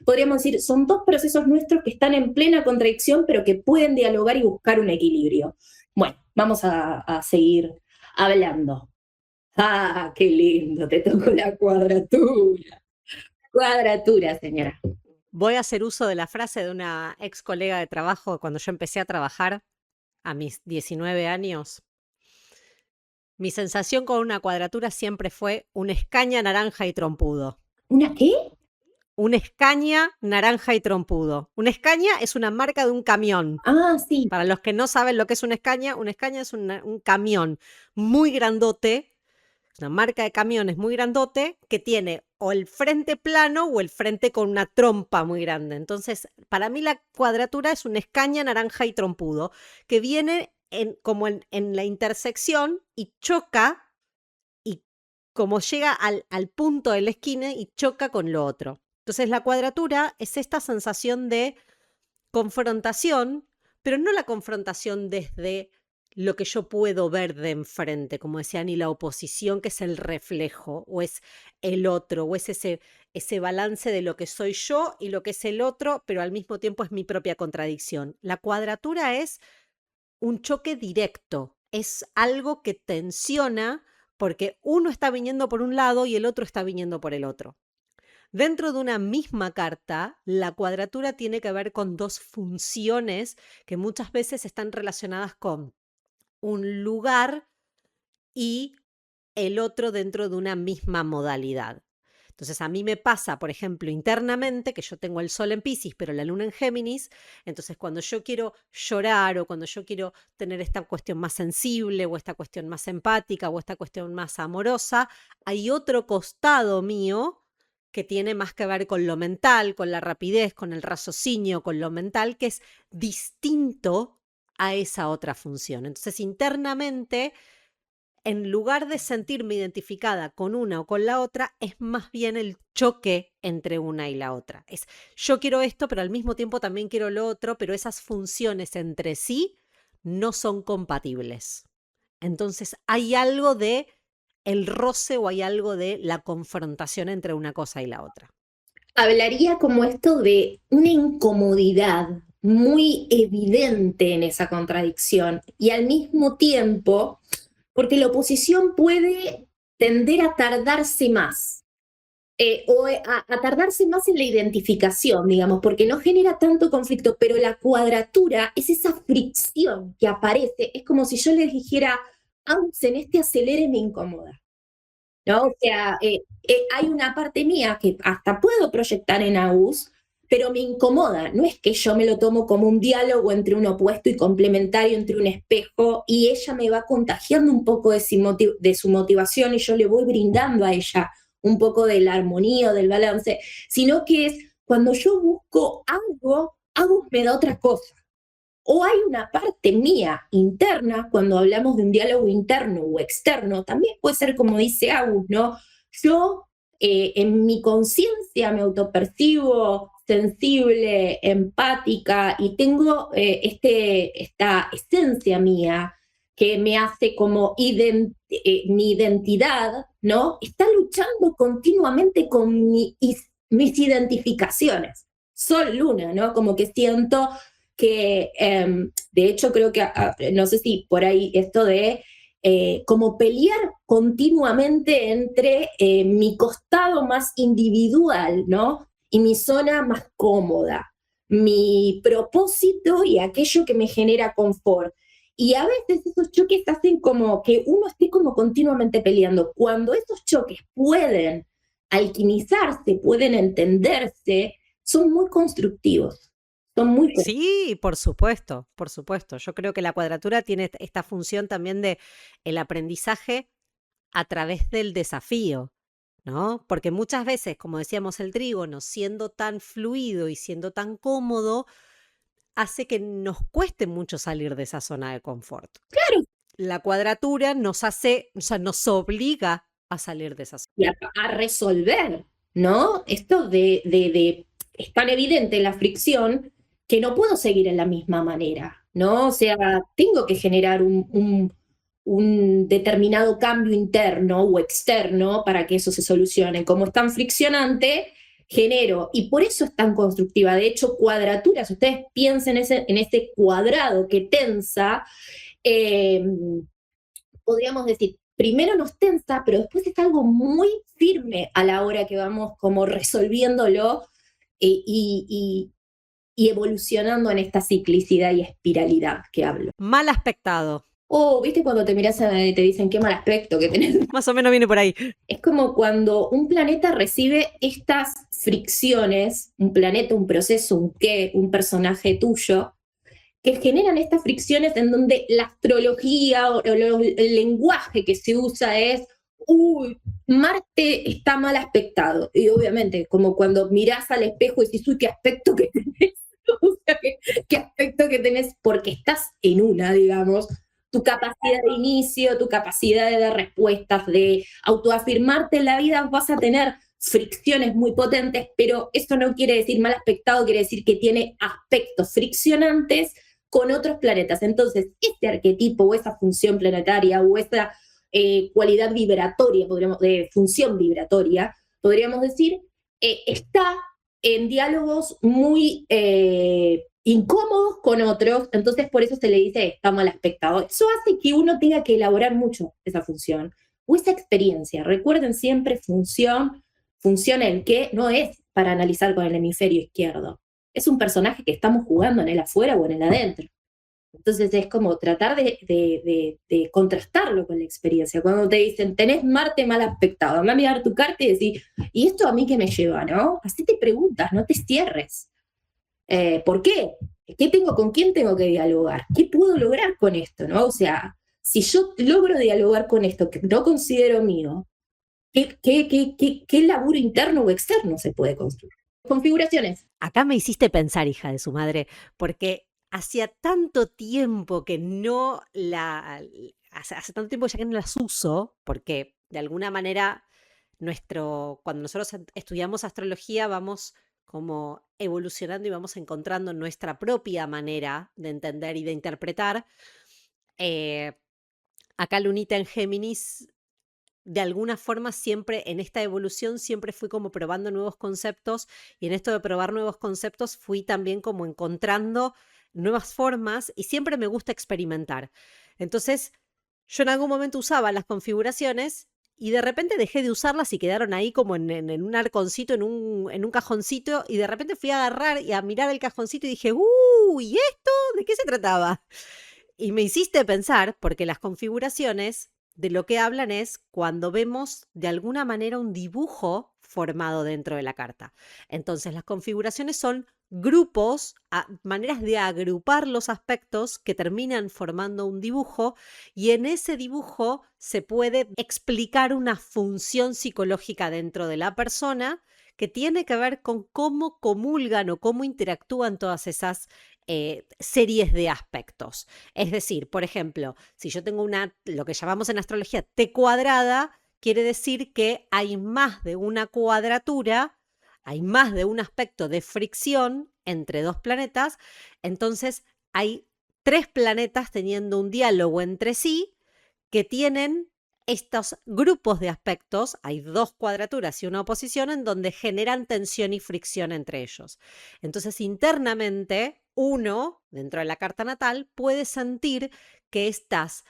[SPEAKER 3] podríamos decir, son dos procesos nuestros que están en plena contradicción, pero que pueden dialogar y buscar un equilibrio. Bueno, vamos a seguir hablando. ¡Ah, qué lindo! Te tocó la cuadratura. Cuadratura, señora.
[SPEAKER 2] Voy a hacer uso de la frase de una ex colega de trabajo cuando yo empecé a trabajar a mis 19 años. Mi sensación con una cuadratura siempre fue un escaña naranja y trompudo.
[SPEAKER 3] ¿Una qué?
[SPEAKER 2] Un escaña naranja y trompudo. Un escaña es una marca de un camión.
[SPEAKER 3] Ah, sí.
[SPEAKER 2] Para los que no saben lo que es un escaña es un camión muy grandote, una marca de camiones muy grandote que tiene o el frente plano o el frente con una trompa muy grande. Entonces, para mí la cuadratura es un Scania naranja y trompudo que viene como en la intersección y choca, y como llega al punto de la esquina y choca con lo otro. Entonces, la cuadratura es esta sensación de confrontación, pero no la confrontación desde lo que yo puedo ver de enfrente, como decía, ni la oposición, que es el reflejo, o es el otro, o es ese balance de lo que soy yo y lo que es el otro, pero al mismo tiempo es mi propia contradicción. La cuadratura es un choque directo, es algo que tensiona porque uno está viniendo por un lado y el otro está viniendo por el otro. Dentro de una misma carta, la cuadratura tiene que ver con dos funciones que muchas veces están relacionadas con un lugar y el otro dentro de una misma modalidad. Entonces, a mí me pasa, por ejemplo, internamente, que yo tengo el Sol en Piscis, pero la Luna en Géminis. Entonces, cuando yo quiero llorar o cuando yo quiero tener esta cuestión más sensible o esta cuestión más empática o esta cuestión más amorosa, hay otro costado mío que tiene más que ver con lo mental, con la rapidez, con el raciocinio, con lo mental, que es distinto a esa otra función. Entonces, internamente, en lugar de sentirme identificada con una o con la otra, es más bien el choque entre una y la otra. Es yo quiero esto, pero al mismo tiempo también quiero lo otro, pero esas funciones entre sí no son compatibles. Entonces hay algo de el roce o hay algo de la confrontación entre una cosa y la otra.
[SPEAKER 3] Hablaría como esto de una incomodidad muy evidente en esa contradicción y al mismo tiempo, porque la oposición puede tender a tardarse más, o a tardarse más en la identificación, digamos, porque no genera tanto conflicto, pero la cuadratura es esa fricción que aparece, es como si yo les dijera, en este acelere me incomoda. ¿No? O sea, hay una parte mía que hasta puedo proyectar en AUS, pero me incomoda. No es que yo me lo tomo como un diálogo entre un opuesto y complementario, entre un espejo, y ella me va contagiando un poco de su motivación y yo le voy brindando a ella un poco de la armonía o del balance, sino que es cuando yo busco algo, AUS me da otra cosa. O hay una parte mía interna, cuando hablamos de un diálogo interno o externo, también puede ser como dice Agus, ¿no? Yo en mi conciencia me autopercibo sensible, empática y tengo esta esencia mía que me hace como mi identidad, ¿no? Está luchando continuamente con mis identificaciones. Sol, luna, ¿no? Como que siento que de hecho creo que, no sé si por ahí esto de como pelear continuamente entre mi costado más individual, ¿no? Y mi zona más cómoda, mi propósito y aquello que me genera confort. Y a veces esos choques hacen como que uno esté como continuamente peleando. Cuando esos choques pueden alquimizarse, pueden entenderse, son muy constructivos.
[SPEAKER 2] Sí, por supuesto, por supuesto. Yo creo que la cuadratura tiene esta función también de el aprendizaje a través del desafío, ¿no? Porque muchas veces, como decíamos, el trígono, siendo tan fluido y siendo tan cómodo, hace que nos cueste mucho salir de esa zona de confort.
[SPEAKER 3] Claro.
[SPEAKER 2] La cuadratura nos hace, o sea, nos obliga a salir de esa zona.
[SPEAKER 3] Y a resolver, ¿no? Esto es tan evidente la fricción que no puedo seguir en la misma manera, ¿no? O sea, tengo que generar un determinado cambio interno o externo para que eso se solucione. Como es tan friccionante, genero, y por eso es tan constructiva. De hecho, cuadraturas, ustedes piensen en ese cuadrado que tensa, podríamos decir, primero nos tensa, pero después es algo muy firme a la hora que vamos como resolviéndolo y evolucionando en esta ciclicidad y espiralidad que hablo.
[SPEAKER 2] Mal aspectado.
[SPEAKER 3] Oh, ¿viste cuando te miras y te dicen qué mal aspecto que tenés?
[SPEAKER 2] Más o menos viene por ahí.
[SPEAKER 3] Es como cuando un planeta recibe estas fricciones, un planeta, un proceso, un personaje tuyo, que generan estas fricciones en donde la astrología o el lenguaje que se usa es uy, Marte está mal aspectado. Y obviamente, como cuando mirás al espejo y decís, uy, qué aspecto que tenés. O sea, qué aspecto que tenés, porque estás en una, digamos. Tu capacidad de inicio, tu capacidad de dar respuestas, de autoafirmarte en la vida, vas a tener fricciones muy potentes, pero eso no quiere decir mal aspectado, quiere decir que tiene aspectos friccionantes con otros planetas. Entonces, este arquetipo o esa función planetaria o esa cualidad vibratoria, de función vibratoria, podríamos decir, está en diálogos muy incómodos con otros, entonces por eso se le dice está mal aspectado. Eso hace que uno tenga que elaborar mucho esa función o esa experiencia. Recuerden siempre función en que no es para analizar con el hemisferio izquierdo. Es un personaje que estamos jugando en el afuera o en el adentro. Entonces es como tratar de contrastarlo con la experiencia. Cuando te dicen, tenés Marte mal aspectado, anda a mirar tu carta y decís, ¿y esto a mí qué me lleva, no? Así te preguntas, no te cierres. ¿Por qué? ¿Con quién tengo que dialogar? ¿Qué puedo lograr con esto, no? O sea, si yo logro dialogar con esto que no considero mío, ¿qué laburo interno o externo se puede construir? Configuraciones.
[SPEAKER 2] Acá me hiciste pensar, hija de su madre, porque hacía tanto tiempo que no hace tanto tiempo ya que no las uso, porque de alguna manera cuando nosotros estudiamos astrología vamos como evolucionando y vamos encontrando nuestra propia manera de entender y de interpretar. Eh, Acá Lunita en Géminis, de alguna forma siempre en esta evolución siempre fui como probando nuevos conceptos, y en esto de probar nuevos conceptos fui también como encontrando nuevas formas, y siempre me gusta experimentar. Entonces, yo en algún momento usaba las configuraciones y de repente dejé de usarlas y quedaron ahí como en un arconcito, en un cajoncito, y de repente fui a agarrar y a mirar el cajoncito y dije, ¿y esto? ¿De qué se trataba? Y me hiciste pensar, porque las configuraciones de lo que hablan es cuando vemos de alguna manera un dibujo formado dentro de la carta. Entonces, las configuraciones son grupos, maneras de agrupar los aspectos que terminan formando un dibujo, y en ese dibujo se puede explicar una función psicológica dentro de la persona que tiene que ver con cómo comulgan o cómo interactúan todas esas series de aspectos. Es decir, por ejemplo, si yo tengo lo que llamamos en astrología T cuadrada, quiere decir que hay más de una cuadratura, hay más de un aspecto de fricción entre dos planetas, entonces hay 3 planetas teniendo un diálogo entre sí que tienen estos grupos de aspectos, hay 2 cuadraturas y una oposición en donde generan tensión y fricción entre ellos. Entonces, internamente, uno, dentro de la carta natal, puede sentir que estas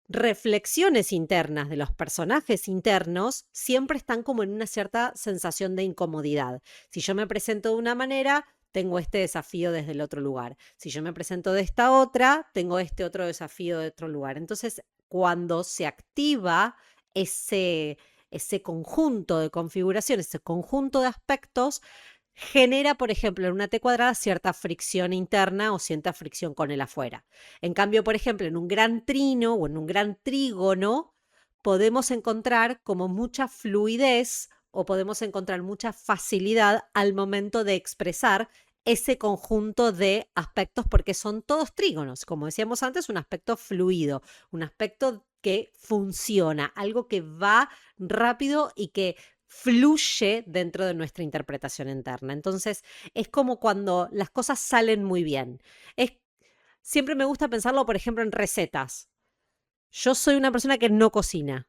[SPEAKER 2] reflexiones internas de los personajes internos siempre están como en una cierta sensación de incomodidad. Si yo me presento de una manera, tengo este desafío desde el otro lugar. Si yo me presento de esta otra, tengo este otro desafío de otro lugar. Entonces, cuando se activa ese conjunto de configuraciones, ese conjunto de aspectos, genera, por ejemplo, en una T cuadrada cierta fricción interna o cierta fricción con el afuera. En cambio, por ejemplo, en un gran trino o en un gran trígono, podemos encontrar como mucha fluidez o podemos encontrar mucha facilidad al momento de expresar ese conjunto de aspectos, porque son todos trígonos, como decíamos antes, un aspecto fluido, un aspecto que funciona, algo que va rápido y que fluye dentro de nuestra interpretación interna. Entonces, es como cuando las cosas salen muy bien. Siempre me gusta pensarlo, por ejemplo, en recetas. Yo soy una persona que no cocina.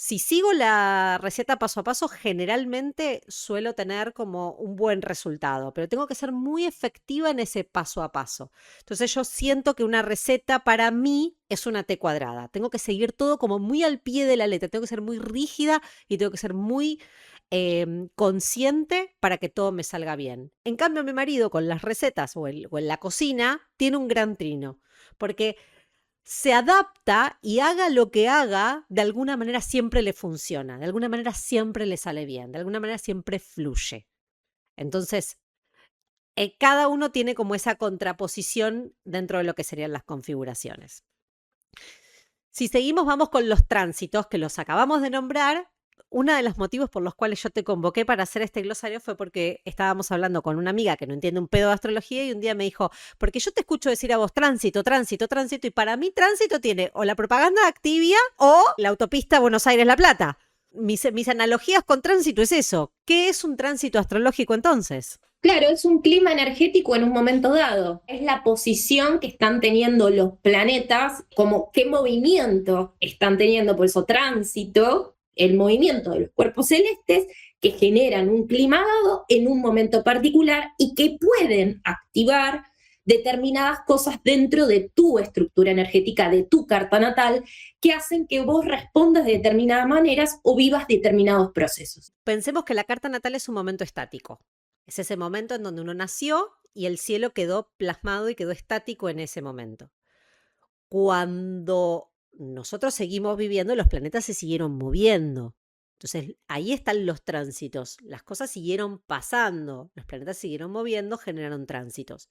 [SPEAKER 2] Si sigo la receta paso a paso, generalmente suelo tener como un buen resultado, pero tengo que ser muy efectiva en ese paso a paso. Entonces yo siento que una receta para mí es una T cuadrada. Tengo que seguir todo como muy al pie de la letra, tengo que ser muy rígida y tengo que ser muy consciente para que todo me salga bien. En cambio, mi marido con las recetas o en la cocina tiene un gran trino, porque se adapta y haga lo que haga, de alguna manera siempre le funciona, de alguna manera siempre le sale bien, de alguna manera siempre fluye. Entonces, cada uno tiene como esa contraposición dentro de lo que serían las configuraciones. Si seguimos, vamos con los tránsitos que los acabamos de nombrar. Uno de los motivos por los cuales yo te convoqué para hacer este glosario fue porque estábamos hablando con una amiga que no entiende un pedo de astrología y un día me dijo, porque yo te escucho decir a vos tránsito, tránsito, tránsito, y para mí tránsito tiene o la propaganda de Activia o la autopista Buenos Aires-La Plata. Mis analogías con tránsito es eso. ¿Qué es un tránsito astrológico entonces?
[SPEAKER 3] Claro, es un clima energético en un momento dado. Es la posición que están teniendo los planetas, como qué movimiento están teniendo, por eso tránsito, el movimiento de los cuerpos celestes que generan un clima dado en un momento particular y que pueden activar determinadas cosas dentro de tu estructura energética, de tu carta natal, que hacen que vos respondas de determinadas maneras o vivas determinados procesos.
[SPEAKER 2] Pensemos que la carta natal es un momento estático. Es ese momento en donde uno nació y el cielo quedó plasmado y quedó estático en ese momento. Cuando nosotros seguimos viviendo, los planetas se siguieron moviendo. Entonces, ahí están los tránsitos. Las cosas siguieron pasando, los planetas siguieron moviendo, generaron tránsitos.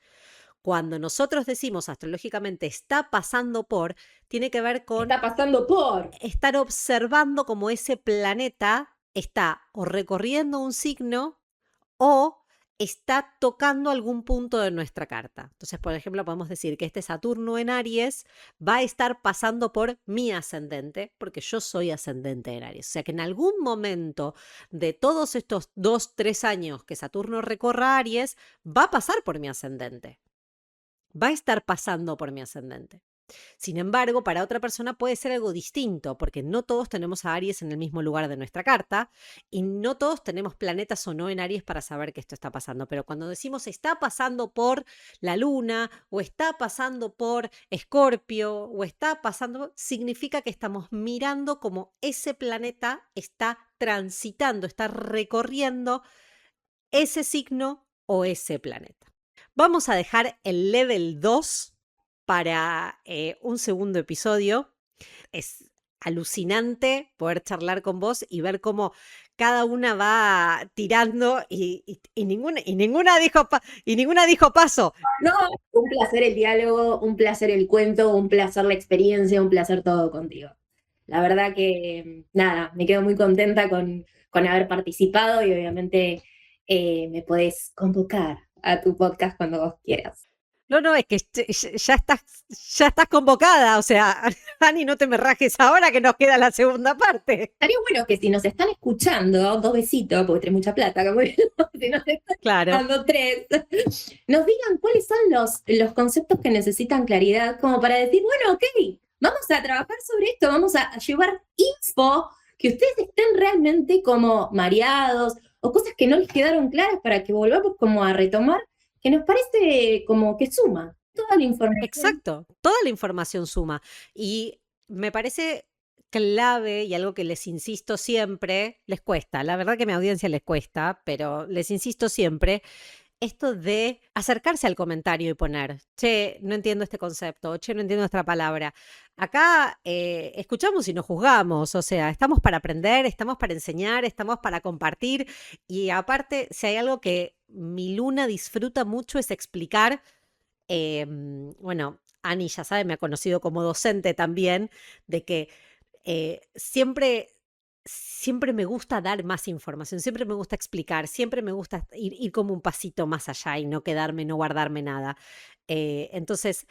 [SPEAKER 2] Cuando nosotros decimos astrológicamente está pasando por, tiene que ver con
[SPEAKER 3] Está pasando por
[SPEAKER 2] estar observando cómo ese planeta está o recorriendo un signo o está tocando algún punto de nuestra carta. Entonces, por ejemplo, podemos decir que este Saturno en Aries va a estar pasando por mi ascendente, porque yo soy ascendente en Aries. O sea que en algún momento de todos estos 2-3 años que Saturno recorra Aries, va a pasar por mi ascendente. Va a estar pasando por mi ascendente. Sin embargo, para otra persona puede ser algo distinto, porque no todos tenemos a Aries en el mismo lugar de nuestra carta y no todos tenemos planetas o no en Aries para saber que esto está pasando. Pero cuando decimos está pasando por la Luna o está pasando por Escorpio o está pasando, significa que estamos mirando cómo ese planeta está transitando, está recorriendo ese signo o ese planeta. Vamos a dejar el level 2 para un segundo episodio. Es alucinante poder charlar con vos y ver cómo cada una va tirando y ninguna dijo paso.
[SPEAKER 3] No, un placer el diálogo, un placer el cuento, un placer la experiencia, un placer todo contigo. La verdad que, nada, me quedo muy contenta con haber participado y obviamente me podés convocar a tu podcast cuando vos quieras.
[SPEAKER 2] No, es que ya estás convocada, o sea, Ani, no te me rajes ahora que nos queda la segunda parte.
[SPEAKER 3] Estaría bueno que si nos están escuchando, 2 besitos, porque tenés mucha plata, como si nos están escuchando 3, nos digan cuáles son los conceptos que necesitan claridad, como para decir, bueno, ok, vamos a trabajar sobre esto, vamos a llevar info, que ustedes estén realmente como mareados, o cosas que no les quedaron claras para que volvamos como a retomar, que nos parece como que suma toda la información.
[SPEAKER 2] Exacto, toda la información suma. Y me parece clave y algo que les insisto siempre, les cuesta, la verdad que a mi audiencia les cuesta, pero les insisto siempre, esto de acercarse al comentario y poner, che, no entiendo este concepto, che, no entiendo esta palabra. Acá escuchamos y no juzgamos, o sea, estamos para aprender, estamos para enseñar, estamos para compartir y aparte, si hay algo que mi Luna disfruta mucho es explicar, bueno, Ani ya sabe, me ha conocido como docente también, de que siempre me gusta dar más información, siempre me gusta explicar, siempre me gusta ir como un pasito más allá y no quedarme, no guardarme nada. Entonces,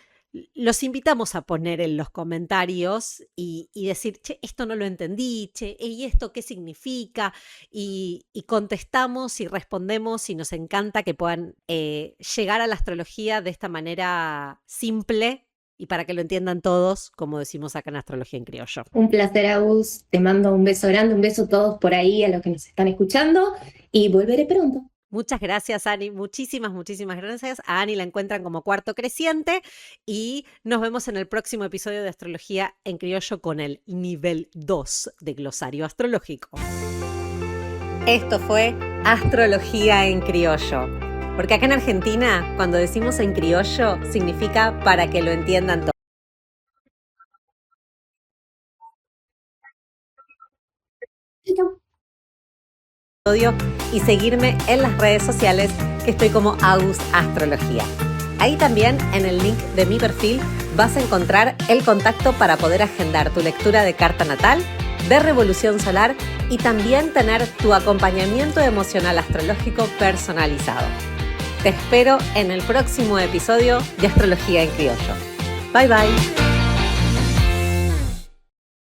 [SPEAKER 2] los invitamos a poner en los comentarios y decir, che, esto no lo entendí, che, ¿y esto qué significa? Y contestamos y respondemos y nos encanta que puedan llegar a la astrología de esta manera simple y para que lo entiendan todos, como decimos acá en Astrología en Criollo.
[SPEAKER 3] Un placer, Agus. Te mando un beso grande, un beso a todos por ahí, a los que nos están escuchando, y volveré pronto.
[SPEAKER 2] Muchas gracias, Ani. Muchísimas gracias. A Ani la encuentran como Cuarto Creciente y nos vemos en el próximo episodio de Astrología en Criollo con el nivel 2 de Glosario Astrológico. Esto fue Astrología en Criollo. Porque acá en Argentina, cuando decimos en criollo, significa para que lo entiendan todos. Y seguirme en las redes sociales, que estoy como Agus Astrología. Ahí también, en el link de mi perfil, vas a encontrar el contacto para poder agendar tu lectura de carta natal, de revolución solar y también tener tu acompañamiento emocional astrológico personalizado. Te espero en el próximo episodio de Astrología en Criollo. Bye bye.